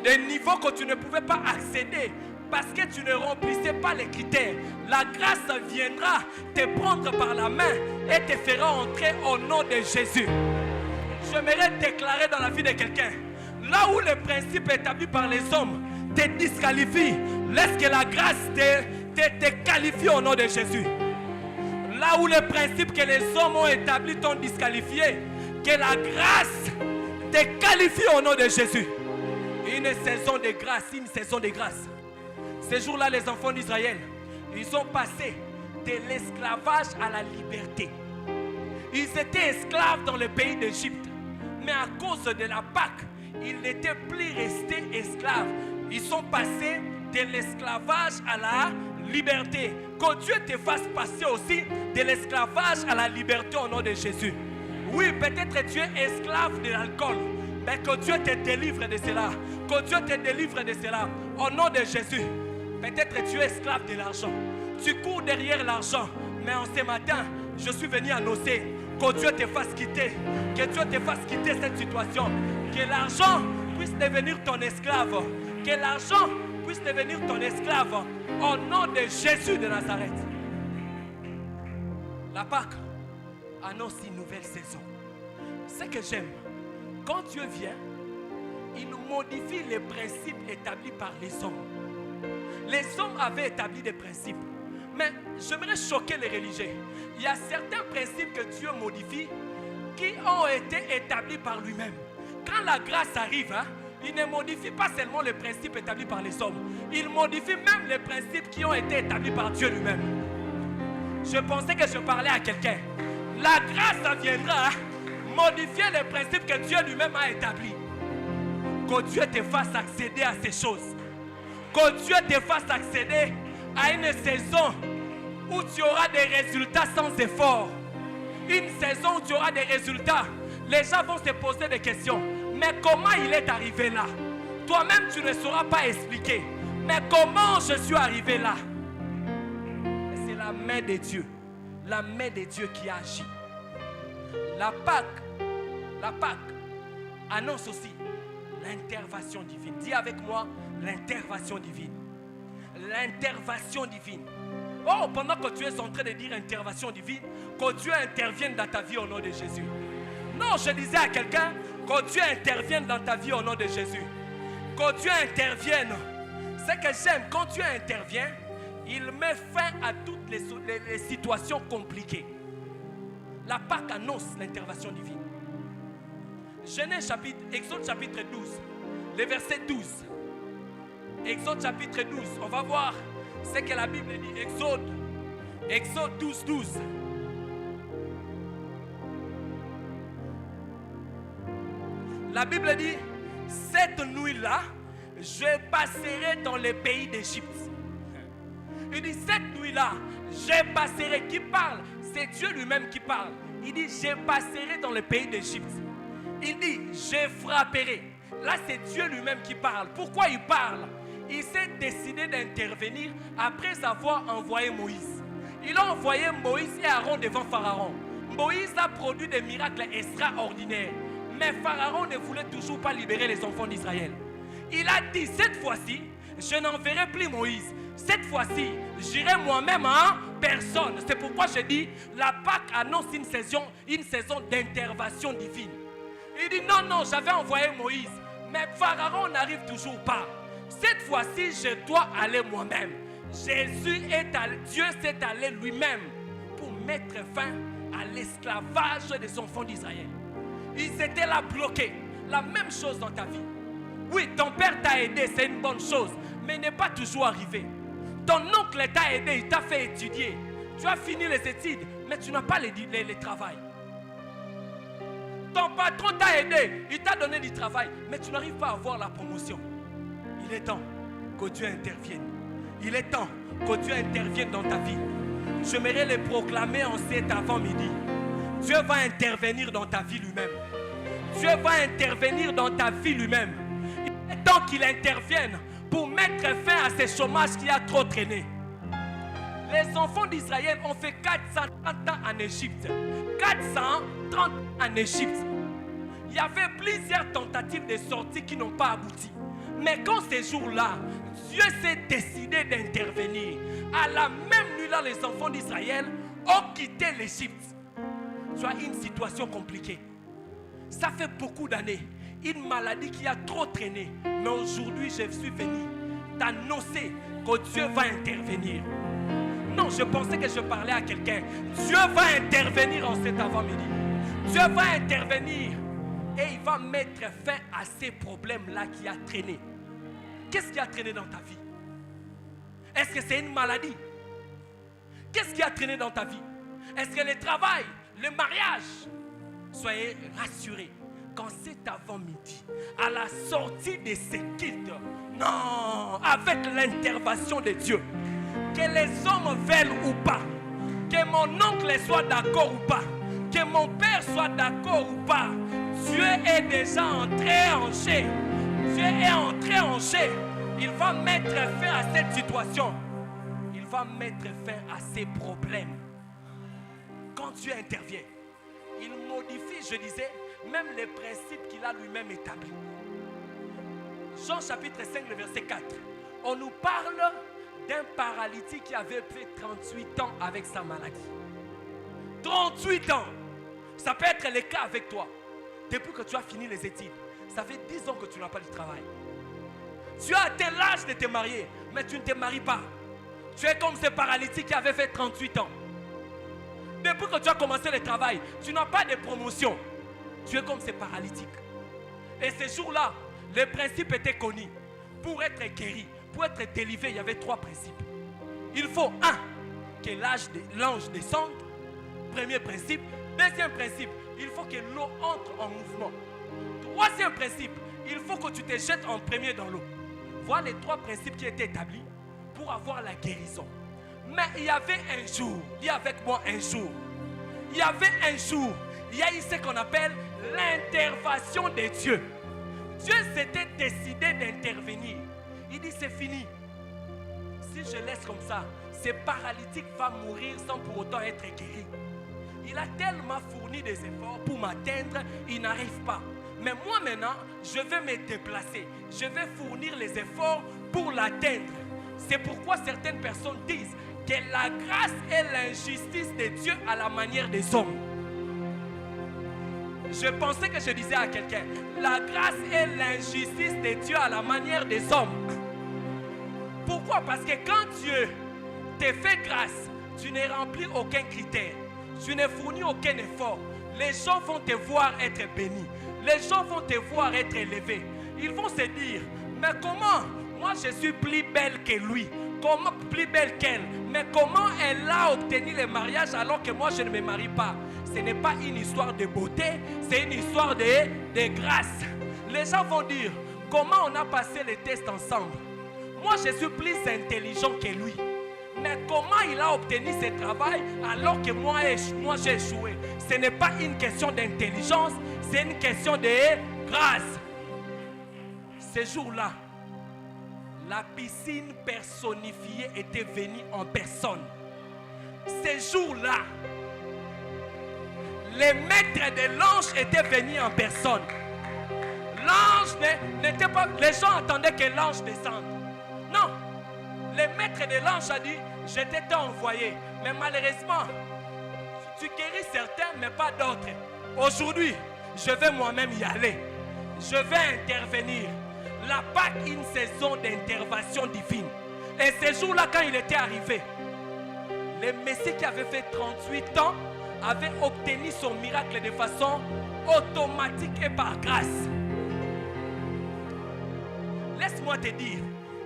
Des niveaux que tu ne pouvais pas accéder parce que tu ne remplissais pas les critères, la grâce viendra te prendre par la main et te fera entrer au nom de Jésus. J'aimerais déclarer dans la vie de quelqu'un, là où les principes établis par les hommes te disqualifient, laisse que la grâce te qualifie au nom de Jésus. Là où les principes que les hommes ont établis t'ont disqualifié, que la grâce te qualifie au nom de Jésus. Une saison de grâce, une saison de grâce. Ces jours-là, les enfants d'Israël, ils sont passés de l'esclavage à la liberté. Ils étaient esclaves dans le pays d'Égypte. Mais à cause de la Pâque, ils n'étaient plus restés esclaves. Ils sont passés de l'esclavage à la liberté. Que Dieu te fasse passer aussi de l'esclavage à la liberté au nom de Jésus. Oui, peut-être tu es esclave de l'alcool, mais que Dieu te délivre de cela. Que Dieu te délivre de cela au nom de Jésus. Peut-être tu es esclave de l'argent. Tu cours derrière l'argent, mais en ce matin, je suis venu annoncer que Dieu te fasse quitter. Que Dieu te fasse quitter cette situation. Que l'argent puisse devenir ton esclave. Que l'argent puisse devenir ton esclave. Au nom de Jésus de Nazareth. La Pâque annonce une nouvelle saison. Ce que j'aime, quand Dieu vient, il modifie les principes établis par les hommes. Les hommes avaient établi des principes. Mais j'aimerais choquer les religieux. Il y a certains principes que Dieu modifie qui ont été établis par lui-même. Quand la grâce arrive, il ne modifie pas seulement les principes établis par les hommes. Il modifie même les principes qui ont été établis par Dieu lui-même. Je pensais que je parlais à quelqu'un. La grâce viendra modifier les principes que Dieu lui-même a établis. Que Dieu te fasse accéder à ces choses. Que Dieu te fasse accéder à une saison où tu auras des résultats sans effort. Une saison où tu auras des résultats. Les gens vont se poser des questions. Mais comment il est arrivé là? Toi-même, tu ne sauras pas expliquer. Mais comment je suis arrivé là? C'est la main de Dieu. La main de Dieu qui agit. La Pâque annonce aussi l'intervention divine. Dis avec moi, l'intervention divine. L'intervention divine. Oh, pendant que tu es en train de dire intervention divine, que Dieu intervienne dans ta vie au nom de Jésus. Non, je disais à quelqu'un, Que Dieu intervienne dans ta vie au nom de Jésus. Que Dieu intervienne. Ce que j'aime, quand Dieu intervient, il met fin à toutes les situations compliquées. La Pâque annonce l'intervention divine. Exode chapitre 12, le verset 12. Exode chapitre 12, on va voir ce que la Bible dit. Exode 12, 12. La Bible dit, cette nuit-là, je passerai dans le pays d'Égypte. Il dit, cette nuit-là, je passerai. Qui parle? C'est Dieu lui-même qui parle. Il dit, je passerai dans le pays d'Égypte. Il dit, je frapperai. Là, c'est Dieu lui-même qui parle. Pourquoi il parle? Il s'est décidé d'intervenir après avoir envoyé Moïse. Il a envoyé Moïse et Aaron devant Pharaon. Moïse a produit des miracles extraordinaires. Mais Pharaon ne voulait toujours pas libérer les enfants d'Israël. Il a dit, cette fois-ci, je n'enverrai plus Moïse. Cette fois-ci, j'irai moi-même en personne. C'est pourquoi je dis, la Pâque annonce une saison d'intervention divine. Il dit, non, j'avais envoyé Moïse. Mais Pharaon n'arrive toujours pas. Cette fois-ci, je dois aller moi-même. Dieu s'est allé lui-même pour mettre fin à l'esclavage des enfants d'Israël. Ils étaient là bloqués. La même chose dans ta vie. Oui, ton père t'a aidé, c'est une bonne chose, mais il n'est pas toujours arrivé. Ton oncle t'a aidé, il t'a fait étudier. Tu as fini les études, mais tu n'as pas les travail. Ton patron t'a aidé, il t'a donné du travail, mais tu n'arrives pas à avoir la promotion. Il est temps que Dieu intervienne. Il est temps que Dieu intervienne dans ta vie. J'aimerais le proclamer en cet avant-midi. Dieu va intervenir dans ta vie lui-même. Dieu va intervenir dans ta vie lui-même. Il est temps qu'il intervienne pour mettre fin à ce chômage qui a trop traîné. Les enfants d'Israël ont fait 430 ans en Égypte. 430 ans en Égypte. Il y avait plusieurs tentatives de sortie qui n'ont pas abouti. Mais quand ces jours-là, Dieu s'est décidé d'intervenir. À la même nuit-là, les enfants d'Israël ont quitté l'Égypte. Tu as une situation compliquée. Ça fait beaucoup d'années. Une maladie qui a trop traîné. Mais aujourd'hui, je suis venu t'annoncer que Dieu va intervenir. Non, je pensais que je parlais à quelqu'un. Dieu va intervenir en cet avant-midi. Dieu va intervenir. Et il va mettre fin à ces problèmes-là qui a traîné. Qu'est-ce qui a traîné dans ta vie? Est-ce que c'est une maladie? Qu'est-ce qui a traîné dans ta vie? Est-ce que le travail, le mariage? Soyez rassurés qu'en cet avant-midi, à la sortie de ces cultes, non, avec l'intervention de Dieu, que les hommes veulent ou pas, que mon oncle soit d'accord ou pas, que mon père soit d'accord ou pas, Dieu est déjà entré en jeu. Dieu est entré en jeu. Il va mettre fin à cette situation. Il va mettre fin à ces problèmes. Quand Dieu intervient, il modifie, je disais, même les principes qu'il a lui-même établis. Jean chapitre 5, le verset 4. On nous parle d'un paralytique qui avait fait 38 ans avec sa maladie. 38 ans. Ça peut être le cas avec toi. Depuis que tu as fini les études, ça fait 10 ans que tu n'as pas de travail. Tu as atteint l'âge de te marier, mais tu ne te maries pas. Tu es comme ce paralytique qui avait fait 38 ans. Depuis que tu as commencé le travail, tu n'as pas de promotion. Tu es comme ce paralytique. Et ce jour-là, les principes étaient connus. Pour être guéri, pour être délivré, il y avait 3 principes. Il faut, 1, que l'ange descende. Premier principe. Deuxième principe, il faut que l'eau entre en mouvement. Troisième principe, il faut que tu te jettes en premier dans l'eau. Voilà les 3 principes qui étaient établis pour avoir la guérison. Mais il y avait un jour, dis avec moi un jour. Il y avait un jour, il y a eu ce qu'on appelle l'intervention de Dieu. Dieu s'était décidé d'intervenir. Il dit c'est fini. Si je laisse comme ça, ce paralytique va mourir sans pour autant être guéri. Il a tellement fourni des efforts pour m'atteindre, il n'arrive pas. Mais moi maintenant, je vais me déplacer. Je vais fournir les efforts pour l'atteindre. C'est pourquoi certaines personnes disent que la grâce est l'injustice de Dieu à la manière des hommes. Je pensais que je disais à quelqu'un, la grâce est l'injustice de Dieu à la manière des hommes. Pourquoi? Parce que quand Dieu te fait grâce, tu n'es rempli aucun critère, tu n'es fourni aucun effort. Les gens vont te voir être bénis, les gens vont te voir être élevés. Ils vont se dire, mais comment? Moi je suis plus belle que lui, comment plus belle qu'elle? Mais comment elle a obtenu le mariage alors que moi je ne me marie pas? Ce n'est pas une histoire de beauté, c'est une histoire de grâce. Les gens vont dire, comment on a passé les tests ensemble? Moi je suis plus intelligent que lui. Mais comment il a obtenu ce travail alors que moi j'ai échoué? Ce n'est pas une question d'intelligence, c'est une question de grâce. Ce jour-là, la piscine personnifiée était venue en personne. Ce jour-là, les maîtres de l'ange étaient venus en personne. L'ange n'était pas... Les gens attendaient que l'ange descende. Non. Le maître de l'ange a dit, je t'ai envoyé. Mais malheureusement, tu guéris certains, mais pas d'autres. Aujourd'hui, je vais moi-même y aller. Je vais intervenir. La Pâque est une saison d'intervention divine. Et ce jour-là, quand il était arrivé, le Messie qui avait fait 38 ans avait obtenu son miracle de façon automatique et par grâce. Laisse-moi te dire,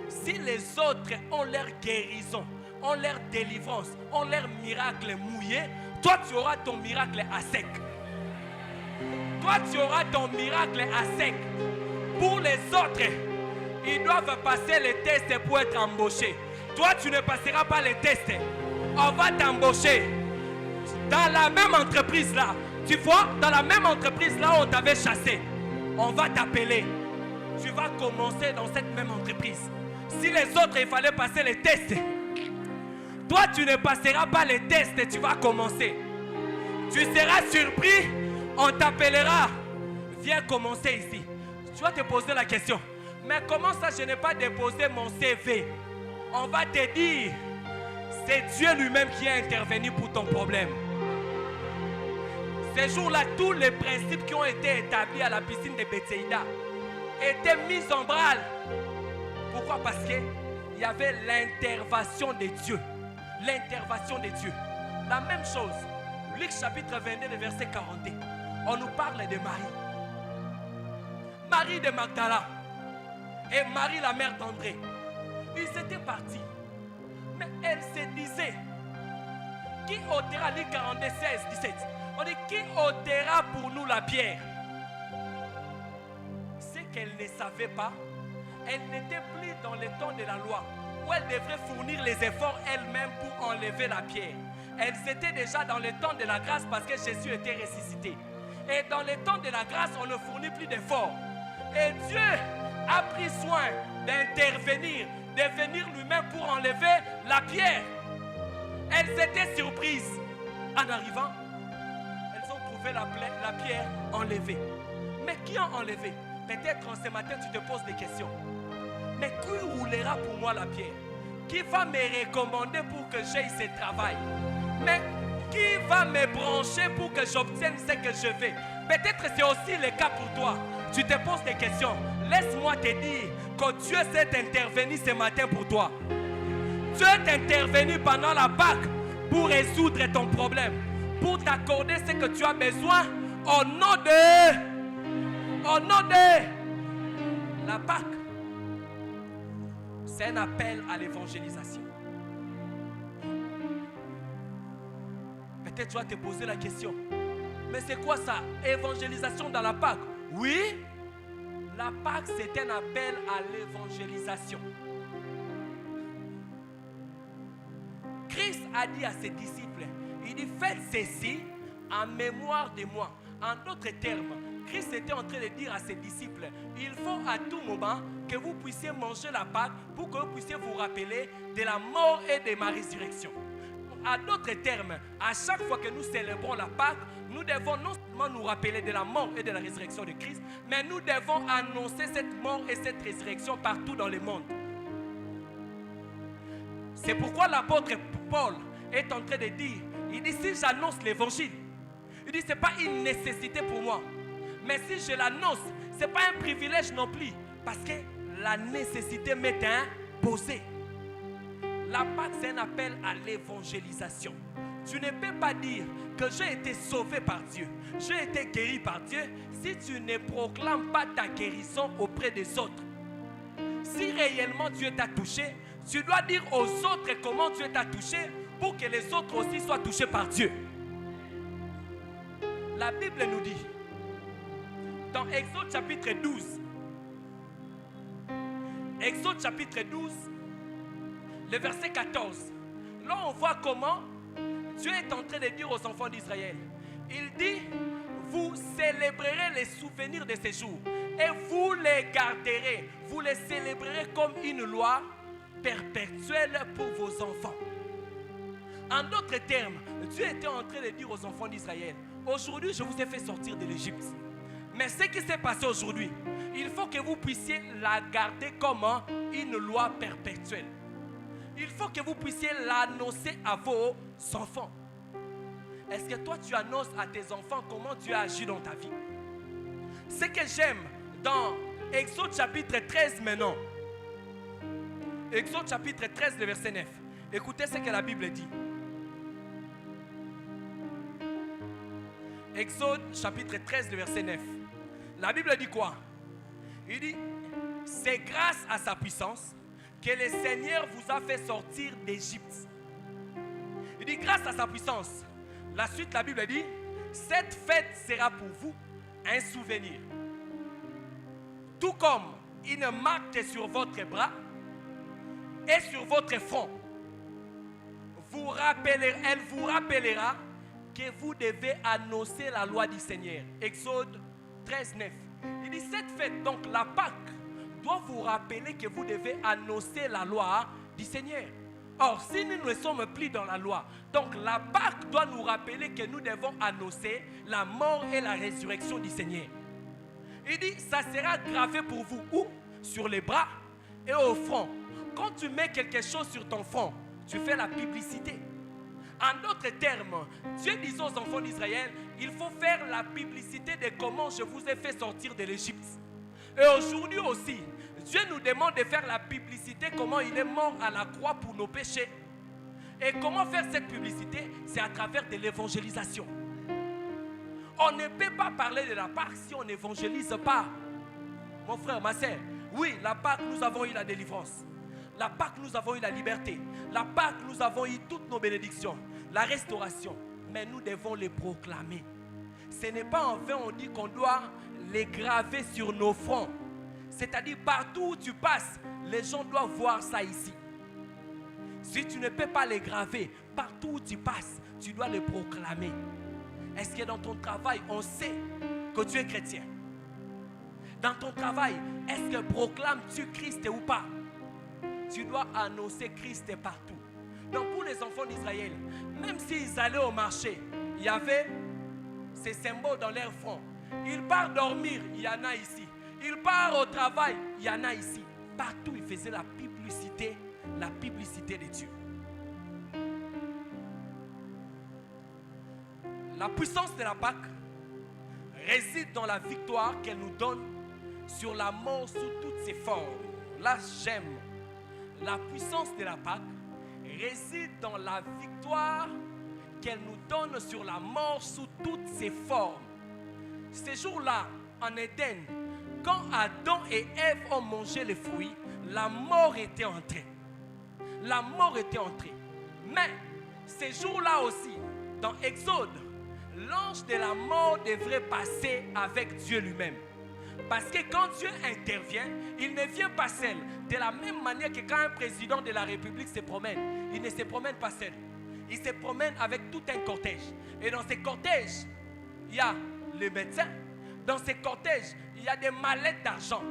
si les autres ont leur guérison, ont leur délivrance, ont leur miracle mouillé, toi tu auras ton miracle à sec. Toi tu auras ton miracle à sec. Pour les autres, ils doivent passer les tests pour être embauchés. Toi tu ne passeras pas les tests. On va t'embaucher. Dans la même entreprise là, tu vois, dans la même entreprise là où on t'avait chassé, on va t'appeler. Tu vas commencer dans cette même entreprise. Si les autres, il fallait passer les tests, toi, tu ne passeras pas les tests et tu vas commencer. Tu seras surpris, on t'appellera. Viens commencer ici. Tu vas te poser la question. Mais comment ça, je n'ai pas déposé mon CV? On va te dire, c'est Dieu lui-même qui est intervenu pour ton problème. Ces jours-là, tous les principes qui ont été établis à la piscine de Bethsaïda étaient mis en branle. Pourquoi? Parce qu'il y avait l'intervention de Dieu. L'intervention de Dieu. La même chose. Luc chapitre 22, le verset 42. On nous parle de Marie. Marie de Magdala. Et Marie, la mère d'André. Ils étaient partis. Mais elle se disait, qui ôtera, Luc 42, 16, 17. On dit, qui ôtera pour nous la pierre? C'est qu'elle ne savait pas. Elle n'était plus dans le temps de la loi, où elle devrait fournir les efforts elle-même pour enlever la pierre. Elle était déjà dans le temps de la grâce parce que Jésus était ressuscité. Et dans le temps de la grâce, on ne fournit plus d'efforts. Et Dieu a pris soin d'intervenir, de venir lui-même pour enlever la pierre. Elles étaient surprises. En arrivant, elles ont trouvé la pierre enlevée. Mais qui a enlevé? Peut-être ce matin tu te poses des questions. Mais qui roulera pour moi la pierre? Qui va me recommander pour que j'aille ce travail? Mais qui va me brancher pour que j'obtienne ce que je veux? Peut-être c'est aussi le cas pour toi. Tu te poses des questions. Laisse-moi te dire que Dieu s'est intervenu ce matin pour toi. Dieu est intervenu pendant la Pâque pour résoudre ton problème, pour t'accorder ce que tu as besoin au nom de la Pâque. C'est un appel à l'évangélisation. Peut-être tu vas te poser la question. Mais c'est quoi ça? Évangélisation dans la Pâque? Oui, la Pâque c'est un appel à l'évangélisation. Christ a dit à ses disciples, il dit faites ceci en mémoire de moi. En d'autres termes, Christ était en train de dire à ses disciples, il faut à tout moment que vous puissiez manger la Pâque pour que vous puissiez vous rappeler de la mort et de ma résurrection. À d'autres termes, à chaque fois que nous célébrons la Pâque, nous devons non seulement nous rappeler de la mort et de la résurrection de Christ, mais nous devons annoncer cette mort et cette résurrection partout dans le monde. C'est pourquoi l'apôtre Paul est en train de dire, il dit si j'annonce l'évangile, Il dit, ce n'est pas une nécessité pour moi. Mais si je l'annonce, ce n'est pas un privilège non plus. Parce que la nécessité m'est imposée. La Pâque, c'est un appel à l'évangélisation. Tu ne peux pas dire que j'ai été sauvé par Dieu, j'ai été guéri par Dieu, si tu ne proclames pas ta guérison auprès des autres. Si réellement Dieu t'a touché, tu dois dire aux autres comment Dieu t'a touché pour que les autres aussi soient touchés par Dieu. La Bible nous dit, dans Exode chapitre 12, Exode chapitre 12, le verset 14, là on voit comment Dieu est en train de dire aux enfants d'Israël. Il dit, vous célébrerez les souvenirs de ces jours et vous les garderez, vous les célébrerez comme une loi perpétuelle pour vos enfants. En d'autres termes, Dieu était en train de dire aux enfants d'Israël, aujourd'hui je vous ai fait sortir de l'Égypte. Mais ce qui s'est passé aujourd'hui, il faut que vous puissiez la garder comme une loi perpétuelle. Il faut que vous puissiez l'annoncer à vos enfants. Est-ce que toi tu annonces à tes enfants comment Dieu a agi dans ta vie? Ce que j'aime dans Exode chapitre 13 maintenant. Exode chapitre 13, le verset 9. Écoutez ce que la Bible dit. Exode chapitre 13, le verset 9. La Bible dit quoi? Il dit, c'est grâce à sa puissance que le Seigneur vous a fait sortir d'Égypte. Il dit, grâce à sa puissance. La suite, la Bible dit, cette fête sera pour vous un souvenir. Tout comme une marque sur votre bras et sur votre front. Elle vous rappellera que vous devez annoncer la loi du Seigneur. Exode 13, 9. Il dit, cette fête, donc la Pâque, doit vous rappeler que vous devez annoncer la loi du Seigneur. Or, si nous ne sommes plus dans la loi, donc la Pâque doit nous rappeler que nous devons annoncer la mort et la résurrection du Seigneur. Il dit, ça sera gravé pour vous où? Sur les bras et au front. Quand tu mets quelque chose sur ton front, tu fais la publicité. En d'autres termes, Dieu disait aux enfants d'Israël, il faut faire la publicité de comment je vous ai fait sortir de l'Égypte. Et aujourd'hui aussi, Dieu nous demande de faire la publicité, comment il est mort à la croix pour nos péchés. Et comment faire cette publicité? C'est à travers de l'évangélisation. On ne peut pas parler de la Pâque si on n'évangélise pas. Mon frère, ma soeur, oui, la Pâque, nous avons eu la délivrance. La Pâque, nous avons eu la liberté. La Pâque, nous avons eu toutes nos bénédictions. La restauration. Mais nous devons les proclamer. Ce n'est pas en vain, on dit qu'on doit les graver sur nos fronts. C'est-à-dire partout où tu passes, les gens doivent voir ça ici. Si tu ne peux pas les graver, partout où tu passes, tu dois les proclamer. Est-ce que dans ton travail, on sait que tu es chrétien? Dans ton travail, est-ce que proclames-tu Christ ou pas? Tu dois annoncer Christ partout. Donc pour les enfants d'Israël, même s'ils allaient au marché, il y avait ces symboles dans leur front. Ils partent dormir, il y en a ici. Ils partent au travail, il y en a ici. Partout, ils faisaient la publicité de Dieu. La puissance de la Pâque réside dans la victoire qu'elle nous donne sur la mort sous toutes ses formes. Là, j'aime. La puissance de la Pâque réside dans la victoire qu'elle nous donne sur la mort sous toutes ses formes. Ces jours-là, en Éden, quand Adam et Ève ont mangé les fruits, la mort était entrée. La mort était entrée. Mais ces jours-là aussi, dans Exode, l'ange de la mort devrait passer avec Dieu lui-même. Parce que quand Dieu intervient, il ne vient pas seul. De la même manière que quand un président de la République se promène, il ne se promène pas seul. Il se promène avec tout un cortège. Et dans ces cortèges, il y a les médecins. Dans ces cortèges, il y a des mallettes d'argent.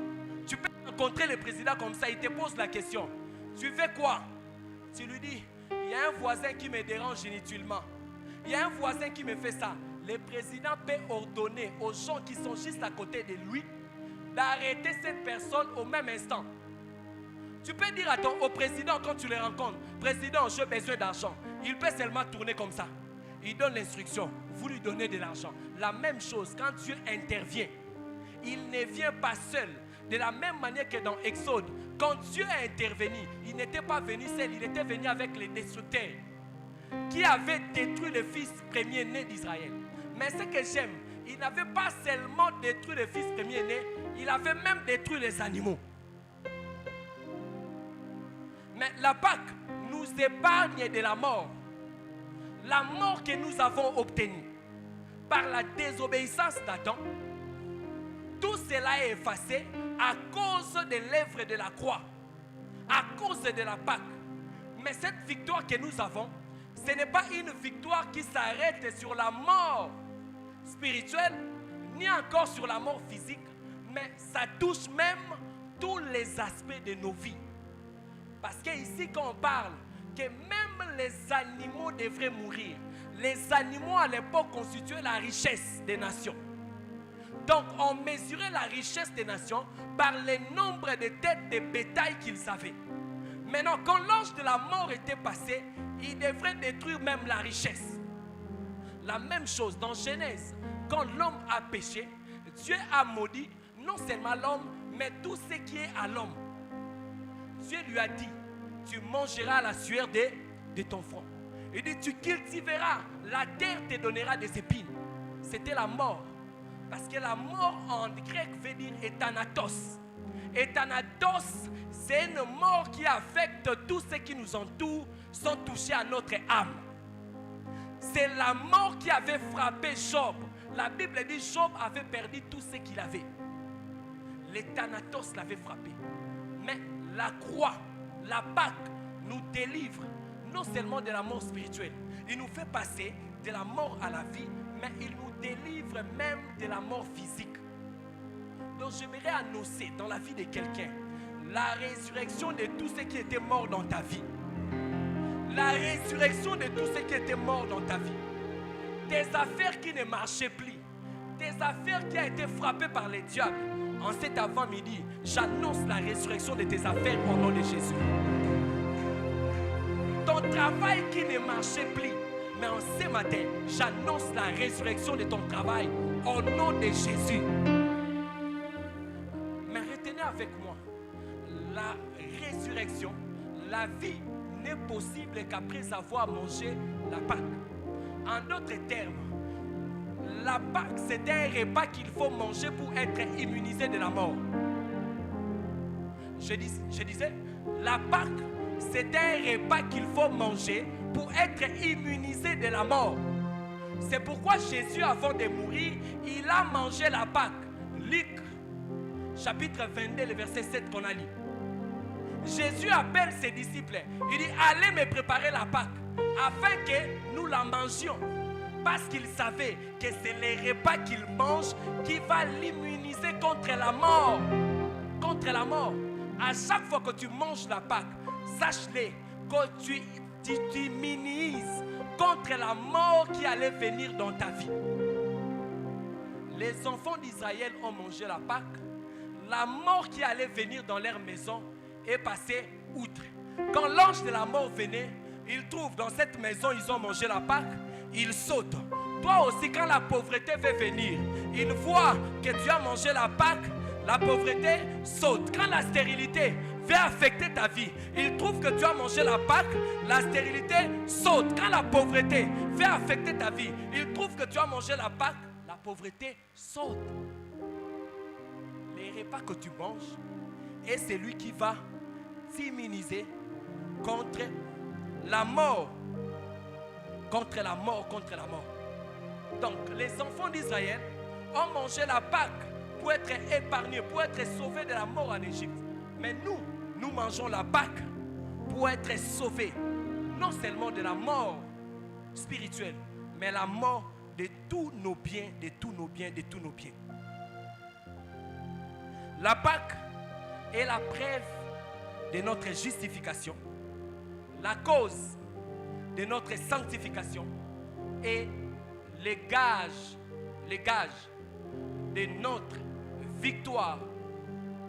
Tu peux rencontrer le président comme ça, il te pose la question. Tu fais quoi? Tu lui dis, il y a un voisin qui me dérange inutilement. Il y a un voisin qui me fait ça. Le président peut ordonner aux gens qui sont juste à côté de lui d'arrêter cette personne au même instant. Tu peux dire au président quand tu le rencontres, président, j'ai besoin d'argent. Il peut seulement tourner comme ça. il donne l'instruction, vous lui donnez de l'argent. La même chose, quand Dieu intervient, il ne vient pas seul. De la même manière que dans Exode, quand Dieu a intervenu, il n'était pas venu seul, il était venu avec les destructeurs qui avaient détruit le fils premier-né d'Israël. Mais ce que j'aime, il n'avait pas seulement détruit le fils premier-né, il avait même détruit les animaux. Mais la Pâque nous épargne de la mort. La mort que nous avons obtenue par la désobéissance d'Adam, tout cela est effacé à cause de l'œuvre de la croix, à cause de la Pâque. Mais cette victoire que nous avons, ce n'est pas une victoire qui s'arrête sur la mort spirituelle, ni encore sur la mort physique, mais ça touche même tous les aspects de nos vies. Parce qu'ici, quand on parle que même les animaux devraient mourir, les animaux à l'époque constituaient la richesse des nations. Donc on mesurait la richesse des nations par le nombre de têtes de bétail qu'ils avaient. Maintenant, quand l'ange de la mort était passé, il devrait détruire même la richesse. La même chose dans Genèse, quand l'homme a péché, Dieu a maudit non seulement l'homme, mais tout ce qui est à l'homme. Dieu lui a dit, tu mangeras la sueur de ton front. Il dit, tu cultiveras, la terre te donnera des épines. C'était la mort. Parce que la mort en grec veut dire éthanatos. Éthanatos, c'est une mort qui affecte tous ceux qui nous entourent sans toucher à notre âme. C'est la mort qui avait frappé Job. La Bible dit Job avait perdu tout ce qu'il avait. L'éthanatos l'avait frappé. Mais la croix, la Pâque nous délivre non seulement de la mort spirituelle, il nous fait passer de la mort à la vie, mais il nous délivre même de la mort physique. Donc j'aimerais annoncer dans la vie de quelqu'un la résurrection de tous ceux qui étaient morts dans ta vie. La résurrection de tous ceux qui étaient morts dans ta vie. Tes affaires qui ne marchaient plus, tes affaires qui ont été frappées par les diables. En cet avant-midi, j'annonce la résurrection de tes affaires au nom de Jésus. Ton travail qui ne marchait plus, mais en ce matin, j'annonce la résurrection de ton travail au nom de Jésus. Mais retenez avec moi, la résurrection, la vie n'est possible qu'après avoir mangé la Pâque. En d'autres termes, la Pâque, c'est un repas qu'il faut manger pour être immunisé de la mort. Je disais, la Pâque, c'est un repas qu'il faut manger pour être immunisé de la mort. C'est pourquoi Jésus, avant de mourir, il a mangé la Pâque. Luc, chapitre 22, le verset 7 qu'on a lu. Jésus appelle ses disciples. Il dit, allez me préparer la Pâque, afin que nous la mangions. Parce qu'il savait que c'est le repas qu'il mange qui va l'immuniser contre la mort. Contre la mort. À chaque fois que tu manges la Pâque, sache-le que tu t'immunises contre la mort qui allait venir dans ta vie. Les enfants d'Israël ont mangé la Pâque. La mort qui allait venir dans leur maison est passée outre. Quand l'ange de la mort venait, il trouve dans cette maison, ils ont mangé la Pâque, ils sautent. Toi aussi, quand la pauvreté veut venir, il voit que tu as mangé la Pâque, la pauvreté saute. Quand la stérilité veut affecter ta vie, il trouve que tu as mangé la Pâque, la stérilité saute. Quand la pauvreté veut affecter ta vie, il trouve que tu as mangé la Pâque, la pauvreté saute. Les repas que tu manges est celui qui va t'immuniser contre la mort. Contre la mort, contre la mort. Donc, les enfants d'Israël ont mangé la Pâque pour être épargnés, pour être sauvés de la mort en Égypte. Mais nous mangeons la Pâque pour être sauvés, non seulement de la mort spirituelle, mais la mort de tous nos biens, de tous nos biens, de tous nos biens. La Pâque est la preuve de notre justification, la cause de notre sanctification et les gages de notre victoire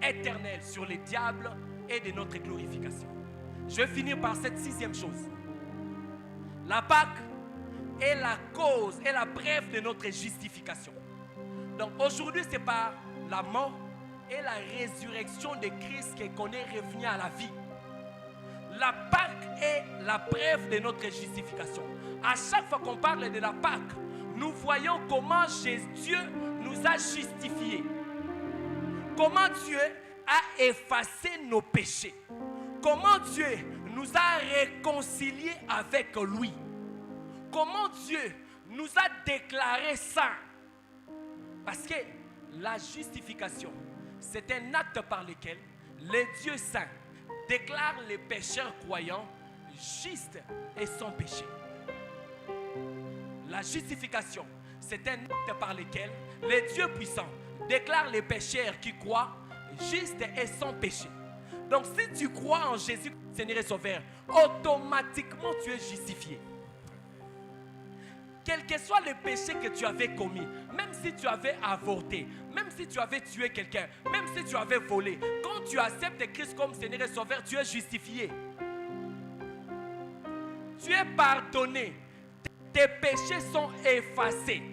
éternelle sur les diables et de notre glorification. Je vais finir par cette sixième chose. La Pâque est la cause, est la preuve de notre justification. Donc aujourd'hui, c'est par la mort et la résurrection de Christ qu'on est revenu à la vie. La Pâque est la preuve de notre justification. À chaque fois qu'on parle de la Pâque, nous voyons comment Dieu nous a justifiés. Comment Dieu a effacé nos péchés. Comment Dieu nous a réconciliés avec lui. Comment Dieu nous a déclarés saints. Parce que la justification, c'est un acte par lequel le Dieu saint déclare les pécheurs croyants justes et sans péché. La justification, c'est un acte par lequel le Dieu puissant déclare les pécheurs qui croient justes et sans péché. Donc si tu crois en Jésus, Seigneur et Sauveur, automatiquement tu es justifié. Quel que soit le péché que tu avais commis, même si tu avais avorté, même si tu avais tué quelqu'un, même si tu avais volé, quand tu acceptes Christ comme Seigneur et Sauveur, tu es justifié. Tu es pardonné. Tes péchés sont effacés.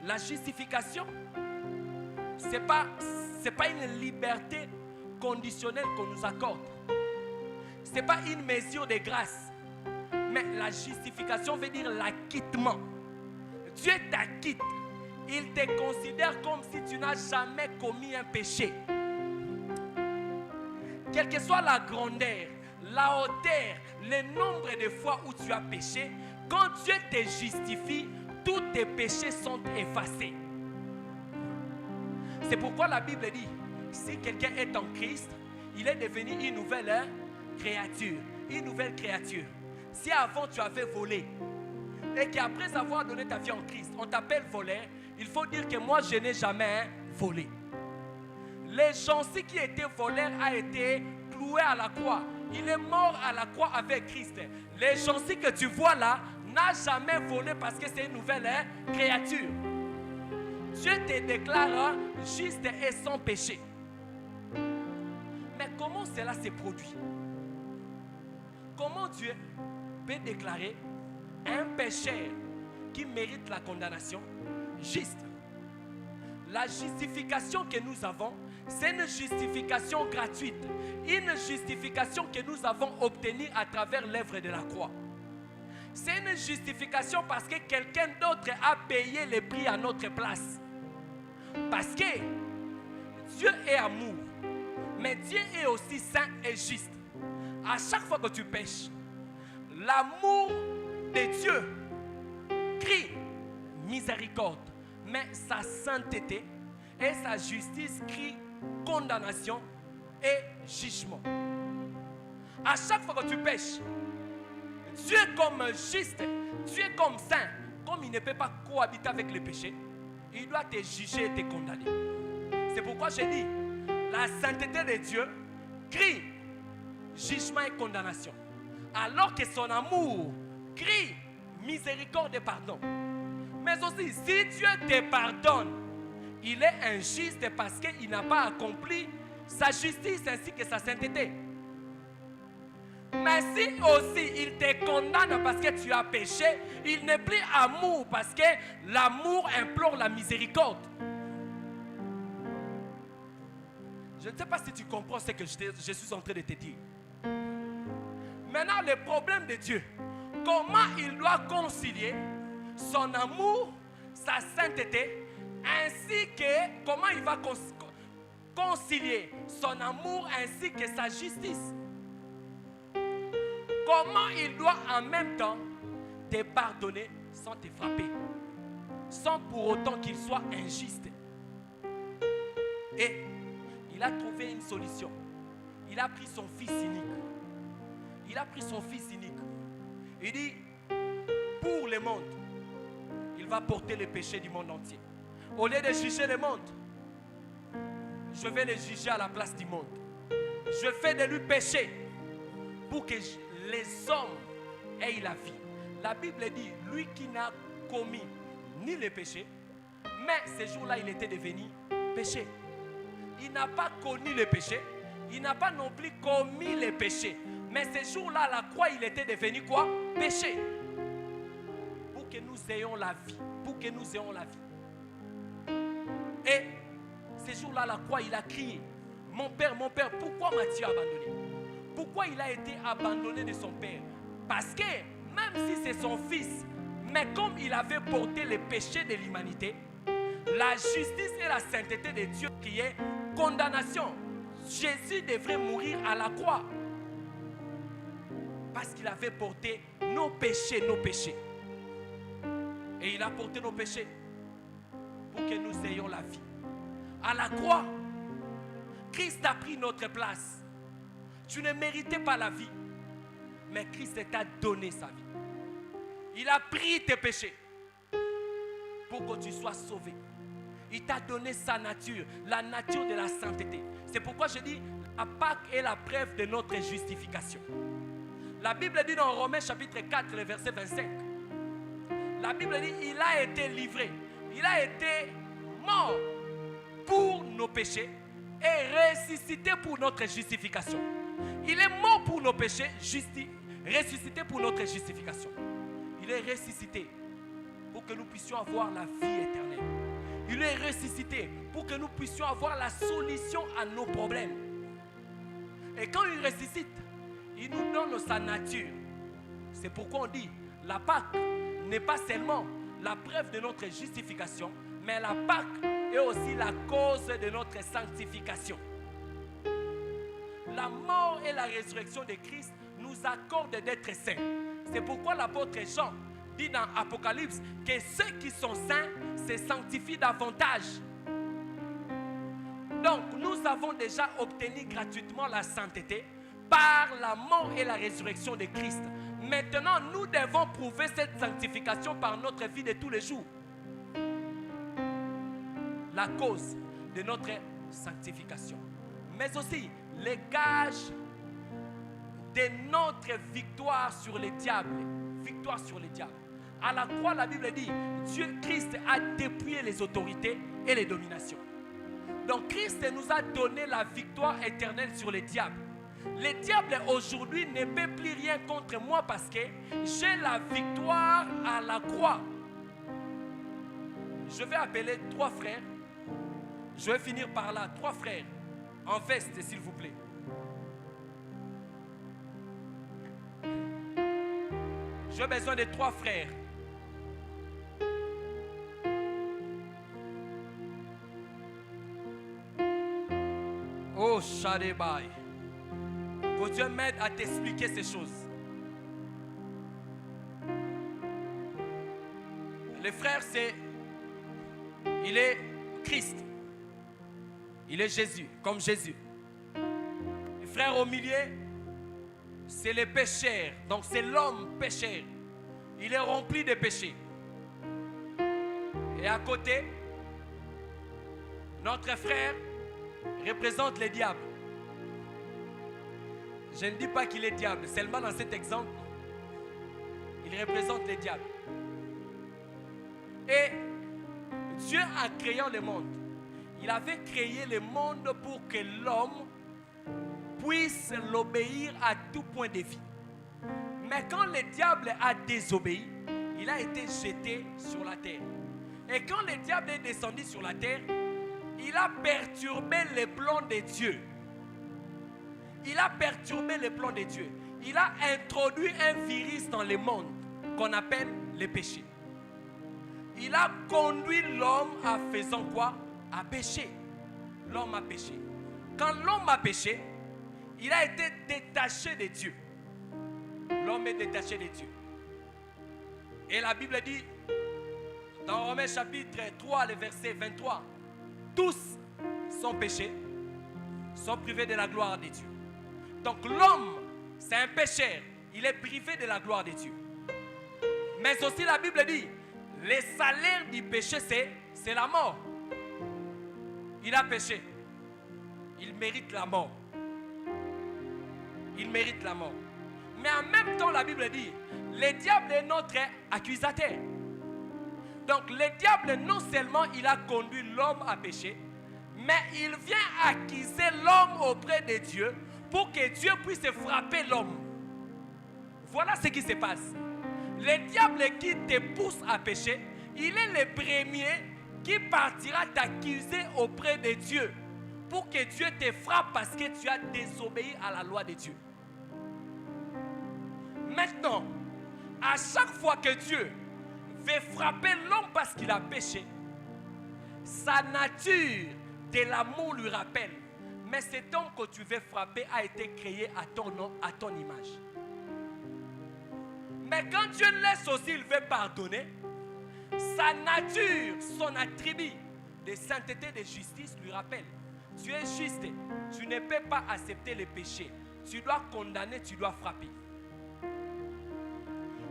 La justification, ce n'est pas une liberté conditionnelle qu'on nous accorde. Ce n'est pas une mesure de grâce. Mais la justification veut dire l'acquittement. Dieu t'acquitte. Il te considère comme si tu n'as jamais commis un péché. Quelle que soit la grandeur, la hauteur, le nombre de fois où tu as péché, quand Dieu te justifie, tous tes péchés sont effacés. C'est pourquoi la Bible dit, si quelqu'un est en Christ, il est devenu une nouvelle créature. Une nouvelle créature. Si avant tu avais volé et qu'après avoir donné ta vie en Christ, on t'appelle voleur, il faut dire que moi je n'ai jamais volé. Le gentil qui était voleur a été cloué à la croix. Il est mort à la croix avec Christ. Le gentil que tu vois là n'a jamais volé parce que c'est une nouvelle créature. Dieu te déclare juste et sans péché. Mais comment cela se produit? Comment Dieu peut déclarer un pécheur qui mérite la condamnation juste? La justification que nous avons, c'est une justification gratuite, une justification que nous avons obtenue à travers l'œuvre de la croix. C'est une justification parce que quelqu'un d'autre a payé le prix à notre place. Parce que Dieu est amour, mais Dieu est aussi saint et juste. À chaque fois que tu pêches, l'amour de Dieu crie miséricorde, mais sa sainteté et sa justice crient condamnation et jugement. À chaque fois que tu pêches, Dieu est comme juste, Dieu est comme saint, comme il ne peut pas cohabiter avec le péché, il doit te juger et te condamner. C'est pourquoi j'ai dit, la sainteté de Dieu crie jugement et condamnation. Alors que son amour crie miséricorde et pardon. Mais aussi, si Dieu te pardonne, il est injuste parce qu'il n'a pas accompli sa justice ainsi que sa sainteté. Mais si aussi il te condamne parce que tu as péché, il n'est plus amour parce que l'amour implore la miséricorde. Je ne sais pas si tu comprends ce que je suis en train de te dire. Maintenant, le problème de Dieu, comment il doit concilier son amour, sa sainteté, ainsi que comment il va concilier son amour ainsi que sa justice. Comment il doit en même temps te pardonner sans te frapper, sans pour autant qu'il soit injuste. Et il a trouvé une solution. Il a pris son fils unique. Il a pris son fils unique. Il dit, pour le monde, il va porter les péchés du monde entier. Au lieu de juger le monde, je vais le juger à la place du monde. Je fais de lui péché pour que les hommes aient la vie. La Bible dit, lui qui n'a commis ni le péché, mais ce jour-là, il était devenu péché. Il n'a pas connu le péché, il n'a pas non plus commis le péché. Mais ce jour-là, à la croix, il était devenu quoi? Péché. que nous ayons la vie. Pour que nous ayons la vie. Et ce jour-là, à la croix, il a crié, mon père, pourquoi m'as-tu abandonné? Pourquoi il a été abandonné de son père? Parce que même si c'est son fils, mais comme il avait porté les péchés de l'humanité, la justice et la sainteté de Dieu qui est condamnation, Jésus devrait mourir à la croix. Parce qu'il avait porté nos péchés. Et il a porté nos péchés pour que nous ayons la vie. À la croix, Christ a pris notre place. Tu ne méritais pas la vie, mais Christ t'a donné sa vie. Il a pris tes péchés pour que tu sois sauvé. Il t'a donné sa nature, la nature de la sainteté. C'est pourquoi je dis, la Pâque est la preuve de notre justification. La Bible dit dans Romains chapitre 4, le verset 25. La Bible dit, il a été livré. Il a été mort pour nos péchés et ressuscité pour notre justification. Il est mort pour nos péchés, ressuscité pour notre justification. Il est ressuscité pour que nous puissions avoir la vie éternelle. Il est ressuscité pour que nous puissions avoir la solution à nos problèmes. Et quand il ressuscite, il nous donne sa nature. C'est pourquoi on dit, la Pâque n'est pas seulement la preuve de notre justification, mais la Pâque est aussi la cause de notre sanctification. La mort et la résurrection de Christ nous accordent d'être saints. C'est pourquoi l'apôtre Jean dit dans Apocalypse que ceux qui sont saints se sanctifient davantage. Donc nous avons déjà obtenu gratuitement la sainteté par la mort et la résurrection de Christ. Maintenant, nous devons prouver cette sanctification par notre vie de tous les jours. La cause de notre sanctification, mais aussi les gages de notre victoire sur les diables. Victoire sur les diables. À la croix, la Bible dit, Christ a dépouillé les autorités et les dominations. Donc Christ nous a donné la victoire éternelle sur les diables. Les diables aujourd'hui ne peuvent plus rien contre moi parce que j'ai la victoire à la croix. Je vais appeler 3 frères. Je vais finir par là. 3 frères en veste, s'il vous plaît. J'ai besoin de 3 frères. Oh, Shadebai. Que Dieu m'aide à t'expliquer ces choses. Le frère, il est Christ. Il est Jésus, comme Jésus. Le frère au milieu, c'est le pécheur. Donc c'est l'homme pécheur. Il est rempli de péchés. Et à côté, notre frère représente le diable. Je ne dis pas qu'il est diable, seulement dans cet exemple, il représente le diable. Et Dieu, en créant le monde, il avait créé le monde pour que l'homme puisse l'obéir à tout point de vue. Mais quand le diable a désobéi, il a été jeté sur la terre. Et quand le diable est descendu sur la terre, il a perturbé les plans de Dieu. Il a perturbé les plans de Dieu. Il a introduit un virus dans le monde qu'on appelle le péché. Il a conduit l'homme à faisant quoi? À pécher. L'homme a péché. Quand l'homme a péché, il a été détaché de Dieu. L'homme est détaché de Dieu. Et la Bible dit, dans Romains chapitre 3, le verset 23, tous sont péchés, sont privés de la gloire de Dieu. Donc l'homme, c'est un pécheur. Il est privé de la gloire de Dieu. Mais aussi la Bible dit, le salaire du péché, c'est la mort. Il a péché. Il mérite la mort. Il mérite la mort. Mais en même temps, la Bible dit, le diable est notre accusateur. Donc le diable, non seulement il a conduit l'homme à pécher, mais il vient accuser l'homme auprès de Dieu pour que Dieu puisse frapper l'homme. Voilà ce qui se passe. Le diable qui te pousse à pécher, il est le premier qui partira t'accuser auprès de Dieu pour que Dieu te frappe parce que tu as désobéi à la loi de Dieu. Maintenant, à chaque fois que Dieu veut frapper l'homme parce qu'il a péché, sa nature de l'amour lui rappelle. Mais cet homme que tu veux frapper a été créé à ton nom, à ton image. Mais quand Dieu laisse aussi, il veut pardonner. Sa nature, son attribut de sainteté, de justice lui rappelle. Tu es juste, tu ne peux pas accepter le péché. Tu dois condamner, tu dois frapper.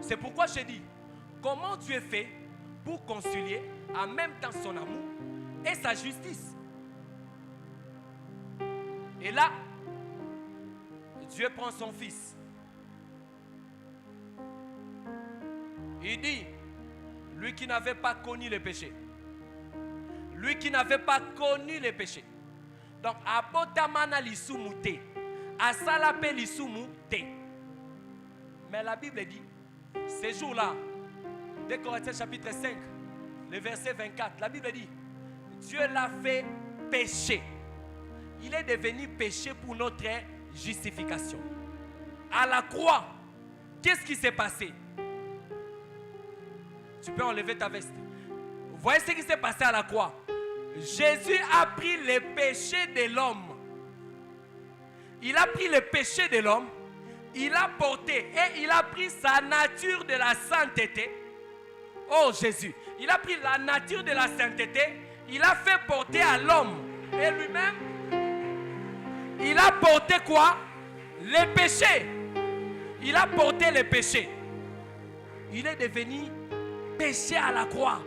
C'est pourquoi je dis, comment Dieu fait pour concilier en même temps son amour et sa justice. Et là, Dieu prend son fils. Il dit, lui qui n'avait pas connu le péché. Lui qui n'avait pas connu le péché. Donc, abotamana lisumu te. Asalape lisumu te. Mais la Bible dit, ces jours-là, 2 Corinthiens chapitre 5, le verset 24, la Bible dit, Dieu l'a fait pécher. Il est devenu péché pour notre justification. À la croix, qu'est-ce qui s'est passé? Tu peux enlever ta veste. Vous voyez ce qui s'est passé à la croix? Jésus a pris le péché de l'homme. Il a pris le péché de l'homme. Il a porté et il a pris sa nature de la sainteté. Oh Jésus, il a pris la nature de la sainteté. Il a fait porter à l'homme. Et lui-même, il a porté quoi? Les péchés. Il a porté les péchés. Il est devenu péché à la croix.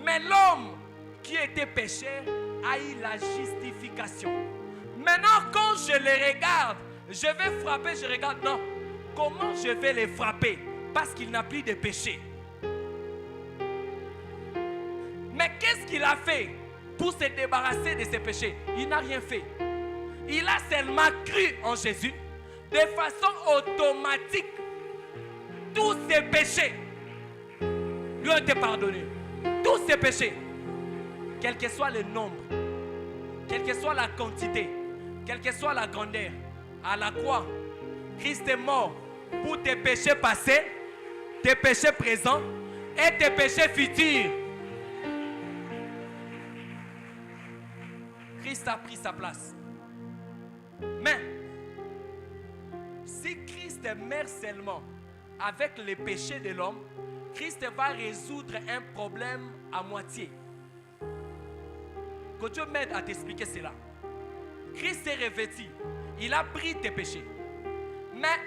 Mais l'homme qui était pécheur a eu la justification. Maintenant, quand je les regarde, je vais frapper, je regarde, non. Comment je vais les frapper? Parce qu'il n'a plus de péché. Mais qu'est-ce qu'il a fait pour se débarrasser de ses péchés? Il n'a rien fait. Il a seulement cru en Jésus. De façon automatique, tous ses péchés lui ont été pardonnés. Tous ses péchés, quel que soit le nombre, quelle que soit la quantité, quelle que soit la grandeur, à la croix, Christ est mort pour tes péchés passés, tes péchés présents et tes péchés futurs. Christ a pris sa place. Mais si Christ meurt seulement avec les péchés de l'homme, Christ va résoudre un problème à moitié. Que Dieu m'aide à t'expliquer cela. Christ est revêtu. Il a pris tes péchés. Mais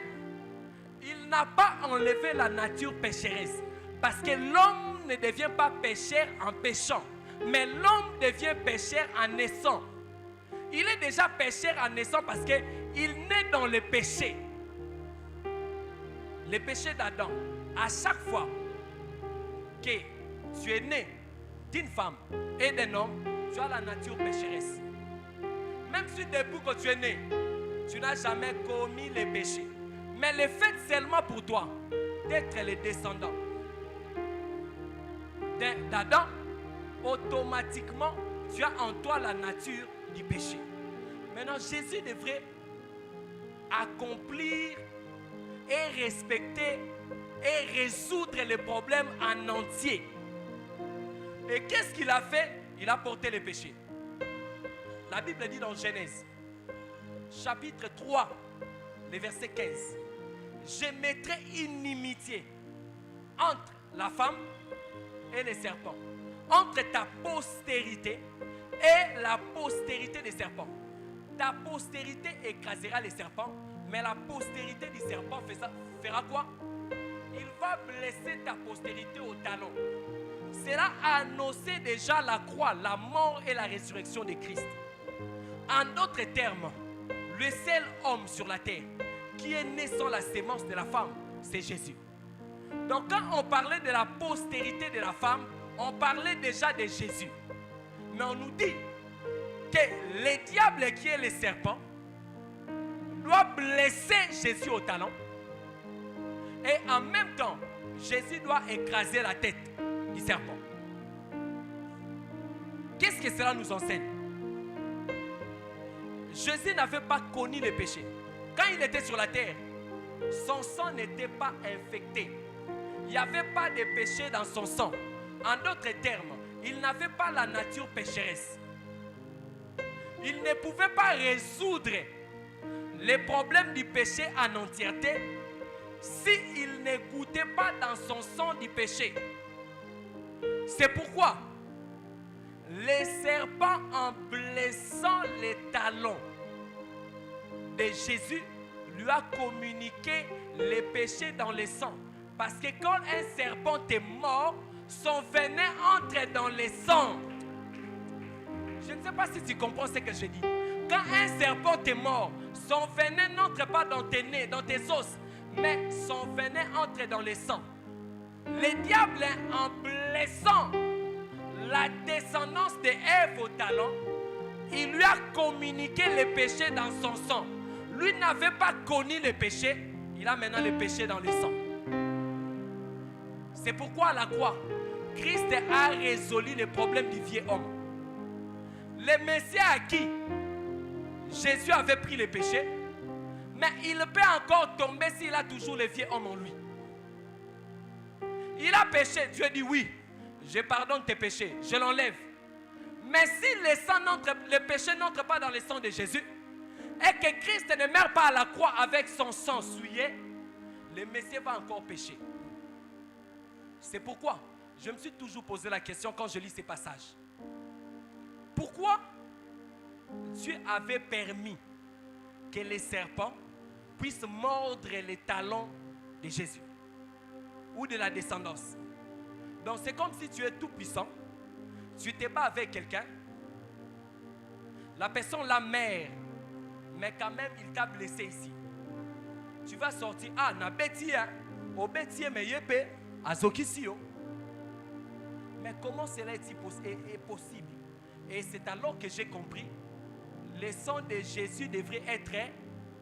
il n'a pas enlevé la nature pécheresse. Parce que l'homme ne devient pas pécheur en péchant. Mais l'homme devient pécheur en naissant. Il est déjà pécheur en naissant parce qu'il naît dans le péché. Le péché d'Adam. À chaque fois que tu es né d'une femme et d'un homme, tu as la nature pécheresse. Même si depuis que tu es né, tu n'as jamais commis les péchés. Mais le fait seulement pour toi d'être le descendant d'Adam, automatiquement, tu as en toi la nature du péché. Maintenant, Jésus devrait accomplir et respecter et résoudre les problèmes en entier. Et qu'est-ce qu'il a fait? Il a porté les péchés. La Bible dit dans Genèse, chapitre 3, le verset 15. Je mettrai une inimitié entre la femme et les serpents, entre ta postérité et la postérité des serpents. Ta postérité écrasera les serpents, mais la postérité du serpent fera quoi? Il va blesser ta postérité au talon. Cela annonçait déjà la croix, la mort et la résurrection de Christ. En d'autres termes, le seul homme sur la terre qui est né sans la sémence de la femme, c'est Jésus. Donc quand on parlait de la postérité de la femme, on parlait déjà de Jésus. Mais on nous dit que le diable qui est le serpent doit blesser Jésus au talon. Et en même temps, Jésus doit écraser la tête du serpent. Qu'est-ce que cela nous enseigne? Jésus n'avait pas connu le péché. Quand il était sur la terre, son sang n'était pas infecté. Il n'y avait pas de péché dans son sang. En d'autres termes, il n'avait pas la nature pécheresse. Il ne pouvait pas résoudre les problèmes du péché en entièreté s'il ne goûtait pas dans son sang du péché. C'est pourquoi les serpents, en blessant les talons de Jésus, lui a communiqué les péchés dans le sang. Parce que quand un serpent est mort, son venin entre dans le sang. Je ne sais pas si tu comprends ce que je dis. Quand un serpent est mort, son venin n'entre pas dans tes nez, dans tes os, mais son venin entre dans le sang. Le diable, en blessant la descendance d'Ève au talon, il lui a communiqué les péchés dans son sang. Lui n'avait pas connu les péchés, il a maintenant les péchés dans le sang. C'est pourquoi à la croix, Christ a résolu les problèmes du vieil homme. Le Messie à qui Jésus avait pris les péchés, mais il peut encore tomber s'il a toujours le vieil homme en lui. Il a péché, Dieu dit oui, je pardonne tes péchés, je l'enlève. Mais si le péché n'entre pas dans le sang de Jésus, et que Christ ne meurt pas à la croix avec son sang souillé, le Messie va encore pécher. C'est pourquoi je me suis toujours posé la question quand je lis ces passages. Pourquoi Dieu avait permis que les serpents puissent mordre les talons de Jésus ou de la descendance? Donc c'est comme si tu es tout puissant, tu te bats avec quelqu'un, la personne la mère, mais quand même il t'a blessé ici. Tu vas sortir, ah, na bêtis, au bêtis, mais yépe, à zokisio. Mais comment cela est possible? Et c'est alors que j'ai compris, le sang de Jésus devrait être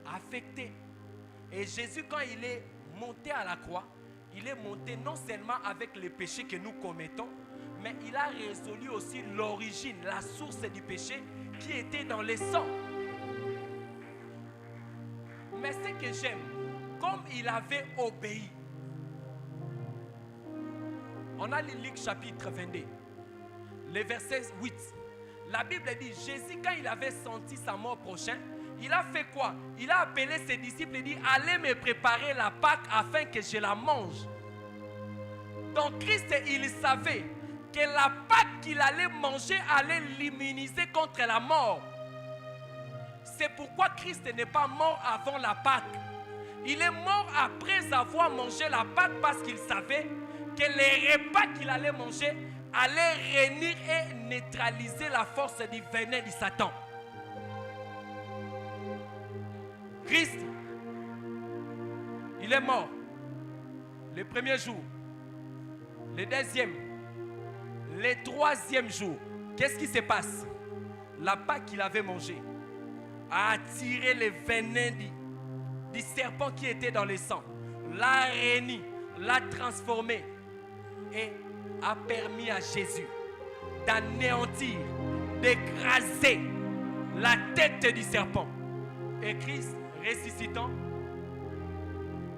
affecté. Et Jésus, quand il est monté à la croix, il est monté non seulement avec les péchés que nous commettons, mais il a résolu aussi l'origine, la source du péché qui était dans le sang. Mais ce que j'aime, comme il avait obéi, on a lu Luc chapitre 22, le verset 8. La Bible dit, Jésus, quand il avait senti sa mort prochaine, il a fait quoi? Il a appelé ses disciples et dit, allez me préparer la Pâque afin que je la mange. Donc Christ, il savait que la Pâque qu'il allait manger allait l'immuniser contre la mort. C'est pourquoi Christ n'est pas mort avant la Pâque. Il est mort après avoir mangé la Pâque parce qu'il savait que les repas qu'il allait manger allaient réunir et neutraliser la force du venin du Satan. Christ, il est mort le premier jour, le deuxième, le troisième jour. Qu'est-ce qui se passe? La Pâque qu'il avait mangée a attiré le venin du serpent qui était dans le sang, l'a réuni, l'a transformé et a permis à Jésus d'anéantir, d'écraser la tête du serpent. Et Christ, ressuscitant,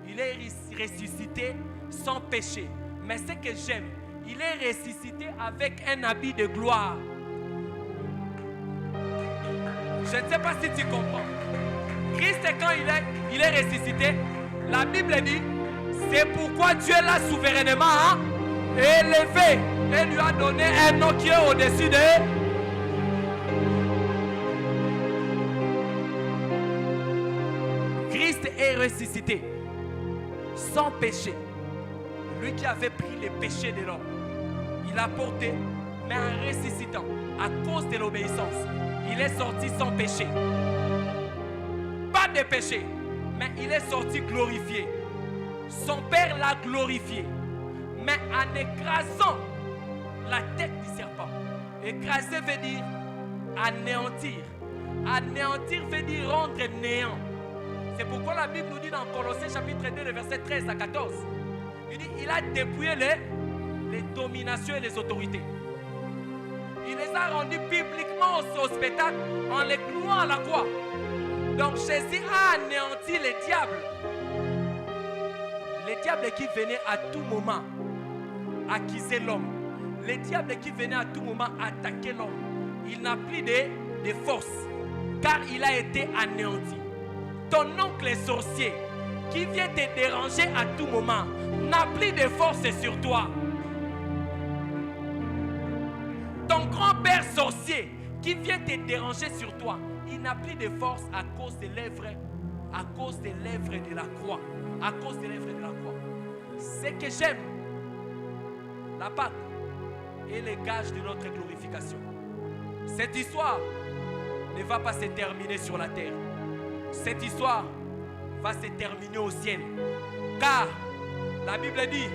il est ressuscité sans péché. Mais ce que j'aime, il est ressuscité avec un habit de gloire. Je ne sais pas si tu comprends. Christ, quand il est ressuscité, la Bible dit, c'est pourquoi Dieu l'a souverainement élevé et lui a donné un nom qui est au-dessus de... Christ est ressuscité sans péché. Lui qui avait pris les péchés de l'homme, il a porté, mais en ressuscitant, à cause de l'obéissance, il est sorti sans péché. Pas de péché, mais il est sorti glorifié. Son Père l'a glorifié, mais en écrasant la tête du serpent. Écraser veut dire anéantir. Anéantir veut dire rendre néant. C'est pourquoi la Bible nous dit dans Colossiens chapitre 2, le verset 13 à 14, Il dit, il a dépouillé les dominations et les autorités. Il les a rendus publiquement au spectacle en les clouant à la croix. Donc Jésus a anéanti les diables. Les diables qui venaient à tout moment accuser l'homme. Les diables qui venaient à tout moment attaquer l'homme. Il n'a plus de force car il a été anéanti. Ton oncle est sorcier qui vient te déranger à tout moment n'a plus de force sur toi. Ton grand-père sorcier qui vient te déranger sur toi, il n'a plus de force à cause des lèvres de la croix. À cause des lèvres de la croix. Ce que j'aime, la Pâque est le gage de notre glorification. Cette histoire ne va pas se terminer sur la terre. Cette histoire va se terminer au ciel. Car la Bible dit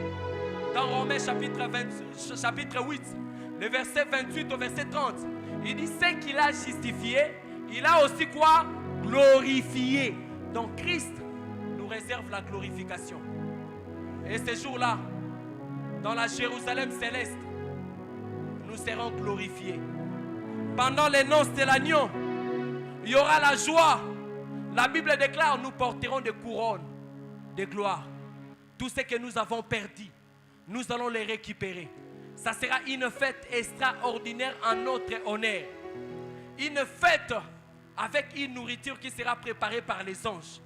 dans Romains chapitre 8, le verset 28 au verset 30, il dit ce qu'il a justifié, il a aussi quoi? Glorifié. Donc Christ nous réserve la glorification. Et ce jour-là, dans la Jérusalem céleste, nous serons glorifiés. Pendant les noces de l'agneau, il y aura la joie. La Bible déclare, nous porterons des couronnes de gloire. Tout ce que nous avons perdu, nous allons les récupérer. Ça sera une fête extraordinaire en notre honneur. Une fête avec une nourriture qui sera préparée par les anges.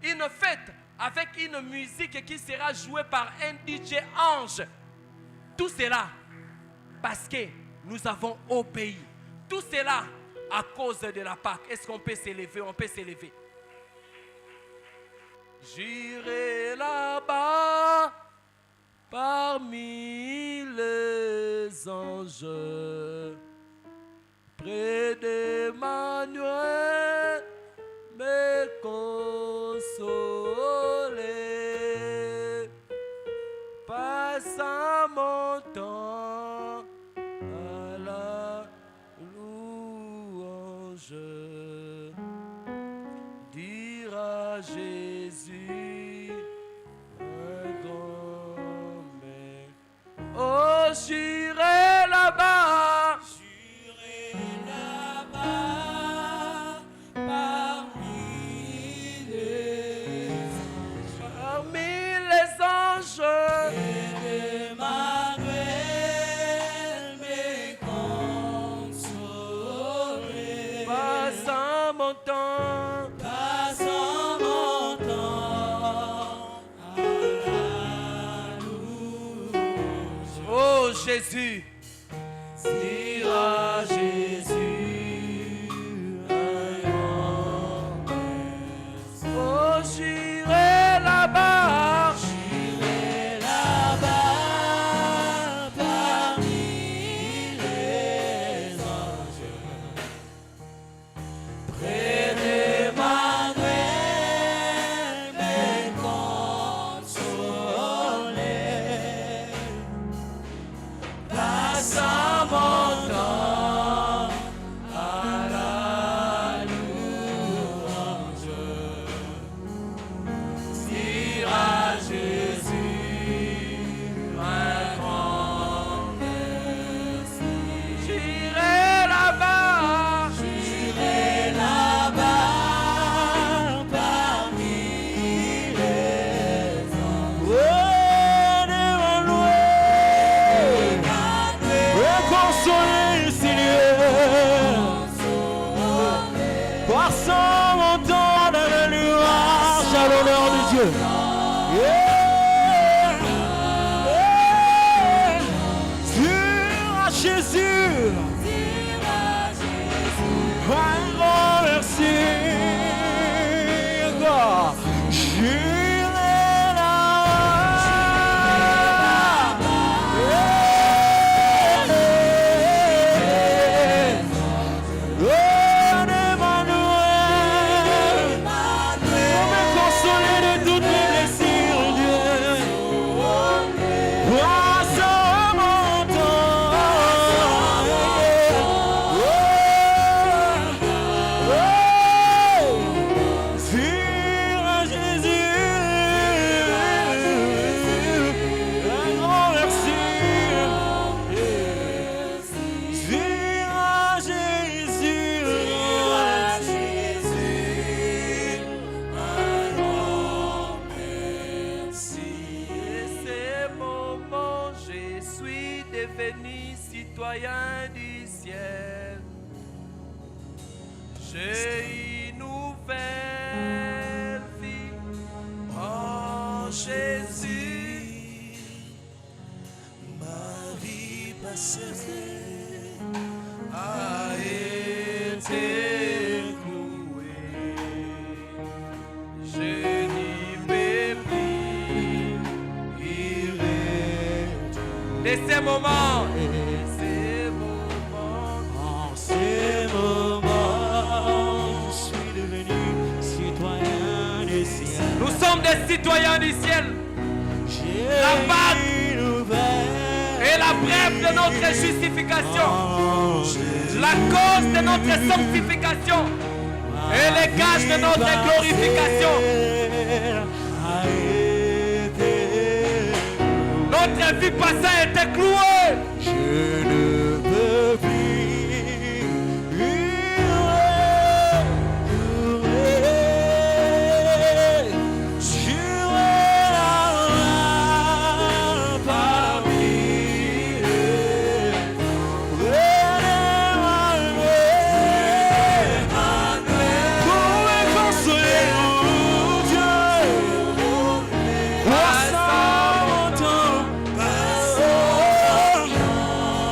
Une fête avec une musique qui sera jouée par un DJ ange. Tout cela parce que nous avons obéi. Tout cela à cause de la Pâque. Est-ce qu'on peut s'élever? On peut s'élever. J'irai là-bas parmi les anges, près d'Emmanuel, me consoler, passant mon temps à la louange, dire à Jésus un grand merci. Oh, j'irai là-bas. Jésus, dire à Jésus un grand merci. Oh, j'irai là-bas, parmi les anges, près d'Emmanuel, me consoler. Passant mon temps à la louange, dire à Jésus un grand merci. J'irai là-bas, J'ai une nouvelle vie en Jésus. Ma vie passée A été clouée. Je n'y vais plus y retourner. De ces moments, en ces moments, je suis devenu citoyen du ciel. nous sommes des citoyens du ciel. J'ai La bague une nouvelle et la brève de notre justification, en Jésus. la cause de notre sanctification et les gages de notre glorification. A été Notre vie passée a été clouée. Je ne peux plus retourner sur la parmi pour me consoler, mon Dieu,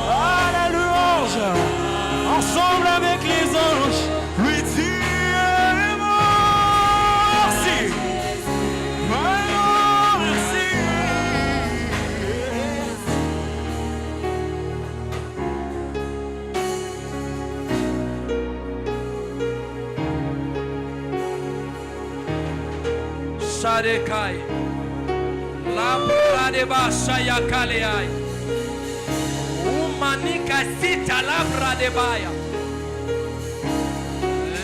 à la louange, ensemble avec les anges, lui dire merci, merci. Shadekai, labra de bashaya kaleai, umanika sita labra de baya,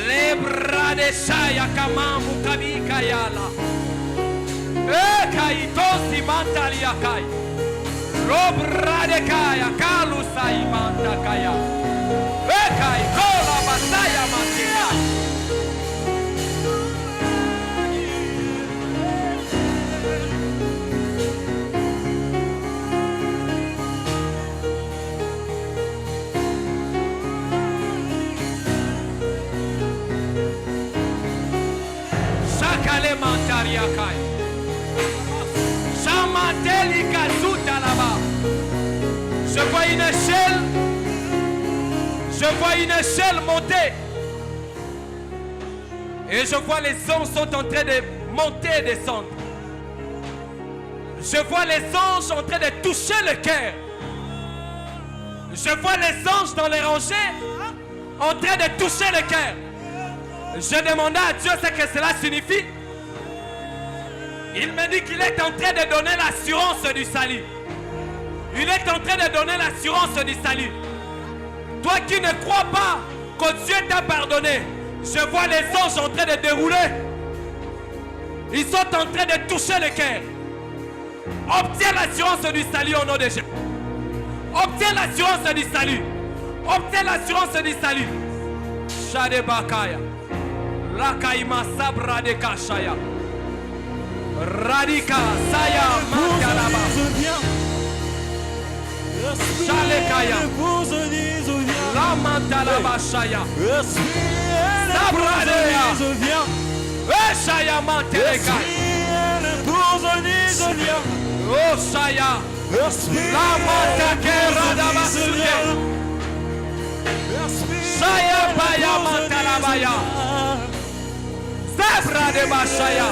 lebra de shaya kamamu kabika yala, ekai tosi mantali yakai, lobra de kaya kalu sai manta kaya, ekai kola basaya mantika. Shakale mantaria kai. Chamanteli kazuta là-bas. Je vois une échelle. Je vois une échelle monter. Et je vois les anges sont en train de monter et descendre. Je vois les anges en train de toucher le cœur. Je vois les anges dans les rangées en train de toucher le cœur. Je demandais à Dieu ce que cela signifie. Il me dit qu'il est en train de donner l'assurance du salut. Il est en train de donner l'assurance du salut. Toi qui ne crois pas que Dieu t'a pardonné, je vois les anges en train de dérouler. Ils sont en train de toucher le cœur. Obtiens l'assurance du salut au nom de Jésus. Obtiens l'assurance du salut. Obtiens l'assurance du salut. Shadebakaya. Lakaima sabra de kashaya. Radika saya mangalaba. Shalekaya. La mantalaba shaya. Sabra de ya. Shaya manteleka. Oh shaya. La mantakera dabasuye. Shaya baya mantalabaya. Sabra de bashaya.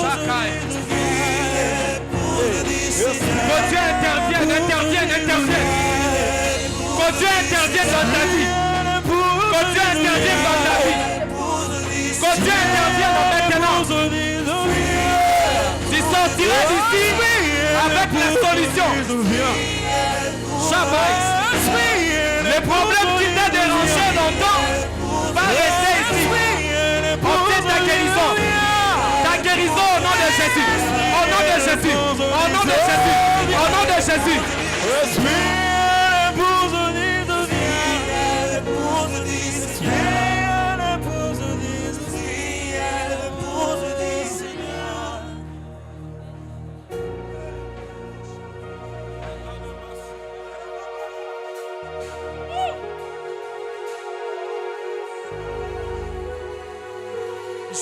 Shakai. Que Dieu intervienne, intervienne, intervienne. Que Dieu intervienne dans ta vie. Que Dieu intervienne dans ta vie. Que Dieu intervienne maintenant. Tu sortiras d'ici avec la solution. Shabbat. Le problème qui t'a dérangé longtemps va rester ici. Obtiens ta guérison. Ta guérison au nom de Jésus. Au nom de Jésus. Au nom de Jésus. Au nom de Jésus.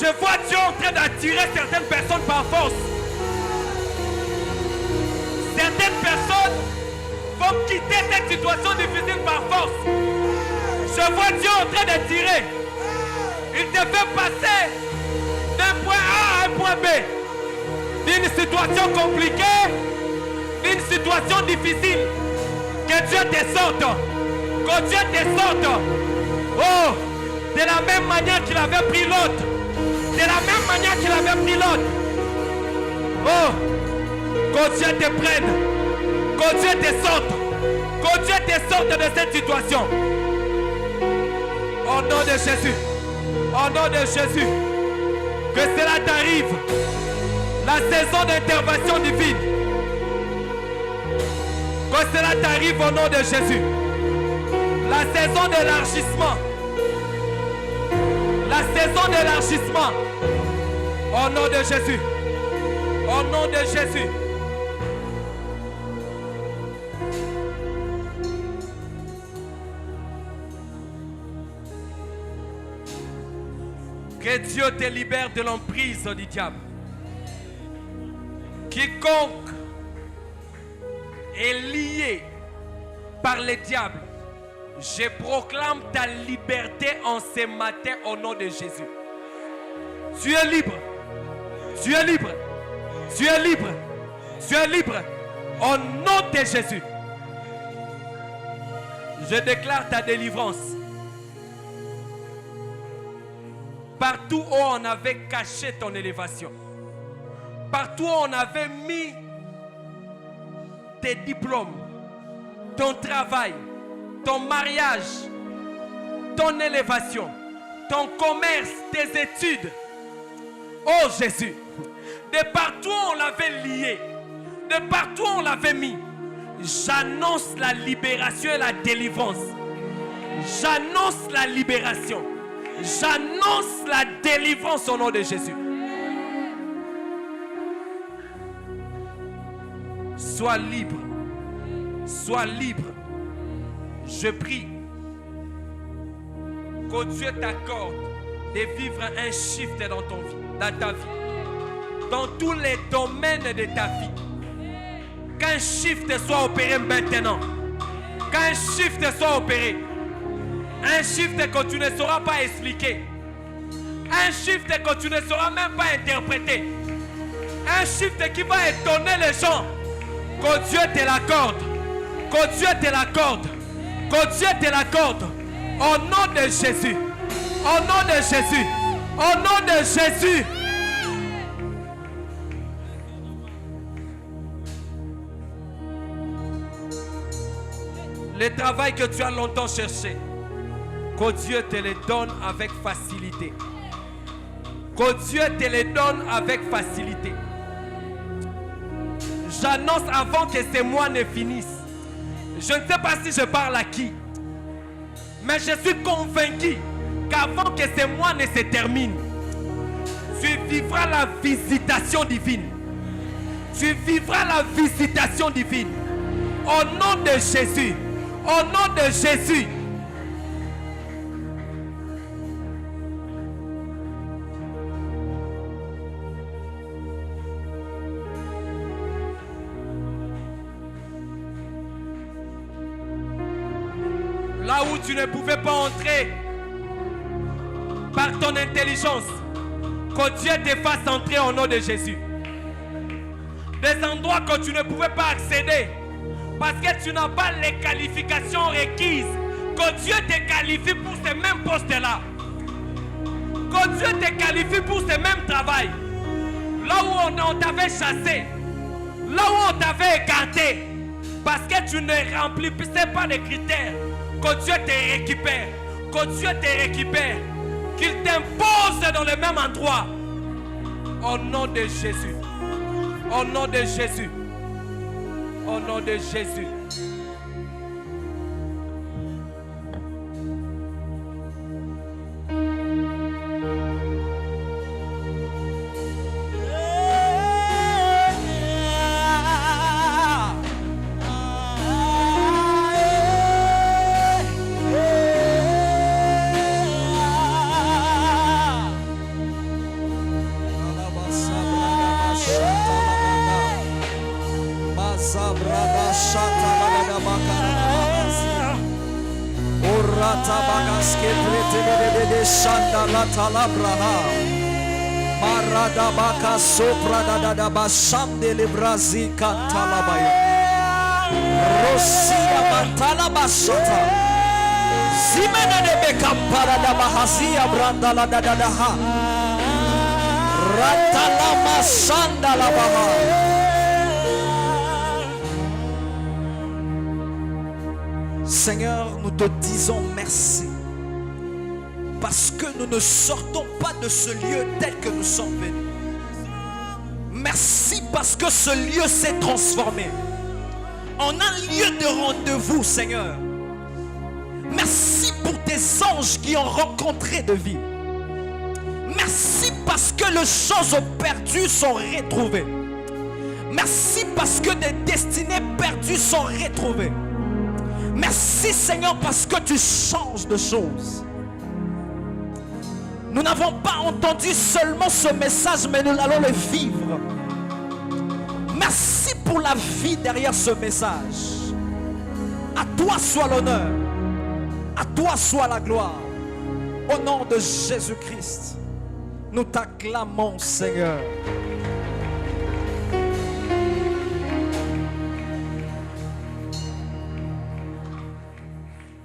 Je vois Dieu en train d'attirer certaines personnes par force. Certaines personnes vont quitter cette situation difficile par force. Je vois Dieu en train d'attirer. Il te fait passer d'un point A à un point B. D'une situation compliquée, d'une situation difficile. Que Dieu te sorte. Que Dieu te sorte. Oh, de la même manière qu'il avait pris l'autre. De la même manière qu'il avait pris l'autre. Oh, que Dieu te prenne. Que Dieu te sorte. Que Dieu te sorte de cette situation. Au nom de Jésus. Au nom de Jésus. Que cela t'arrive. La saison d'intervention divine. Que cela t'arrive au nom de Jésus. La saison d'élargissement. La saison d'élargissement. Au nom de Jésus. Au nom de Jésus. Que Dieu te libère de l'emprise du diable. Quiconque est lié par le diable, je proclame ta liberté en ce matin au nom de Jésus. Tu es libre. Tu es libre. Tu es libre. Tu es libre. Au nom de Jésus. Je déclare ta délivrance. Partout où on avait caché ton élévation. Partout où on avait mis tes diplômes, ton travail, ton mariage, ton élévation, ton commerce, tes études. Oh Jésus, de partout où on l'avait lié, de partout où on l'avait mis, j'annonce la libération et la délivrance. J'annonce la libération. J'annonce la délivrance au nom de Jésus. Sois libre. Sois libre. Je prie que Dieu t'accorde de vivre un shift dans ta vie. Dans tous les domaines de ta vie. Qu'un shift soit opéré maintenant. Qu'un shift soit opéré. Un shift que tu ne sauras pas expliquer. Un shift que tu ne sauras même pas interpréter. Un shift qui va étonner les gens. Que Dieu te l'accorde. Que Dieu te l'accorde. Que Dieu te l'accorde. Au nom de Jésus. Au nom de Jésus. Au nom de Jésus. Le travail que tu as longtemps cherché, que Dieu te le donne avec facilité. Que Dieu te le donne avec facilité. J'annonce avant que ces mois ne finissent. Je ne sais pas si je parle à qui. Mais je suis convaincu qu'avant que ces mois ne se terminent, tu vivras la visitation divine. Tu vivras la visitation divine. Au nom de Jésus. Au nom de Jésus. Là où tu ne pouvais pas entrer par ton intelligence, que Dieu te fasse entrer au nom de Jésus. Des endroits que tu ne pouvais pas accéder parce que tu n'as pas les qualifications requises, que Dieu te qualifie pour ces mêmes postes-là. Que Dieu te qualifie pour ce même travail. Là où on t'avait chassé, là où on t'avait écarté, parce que tu ne remplissais pas les critères. Que Dieu te récupère. Que Dieu te récupère. Qu'il t'impose dans le même endroit. Au nom de Jésus. Au nom de Jésus. Au nom de Jésus. Radashata Badabaka. Orata bagaske prete de shanda la talabraha. Marada baka sopra da bashamde le brazi kantalabaya. Rosia mantala basota. Zimena de bekampara da bahazia branda la da ha. Ratala masanda la baha. Seigneur, nous te disons merci parce que nous ne sortons pas de ce lieu tel que nous sommes venus. Merci parce que ce lieu s'est transformé en un lieu de rendez-vous, Seigneur. Merci pour tes anges qui ont rencontré de vie. Merci parce que les choses perdues sont retrouvées. Merci parce que des destinées perdues sont retrouvées. Merci Seigneur parce que tu changes de choses. Nous n'avons pas entendu seulement ce message, mais nous allons le vivre. Merci pour la vie derrière ce message. À toi soit l'honneur. À toi soit la gloire. Au nom de Jésus-Christ, nous t'acclamons Seigneur.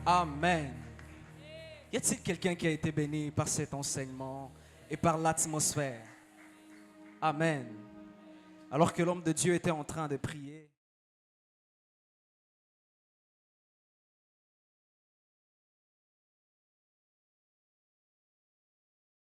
Amen. Y a-t-il quelqu'un qui a été béni par cet enseignement et par l'atmosphère? Amen. Alors que l'homme de Dieu était en train de prier.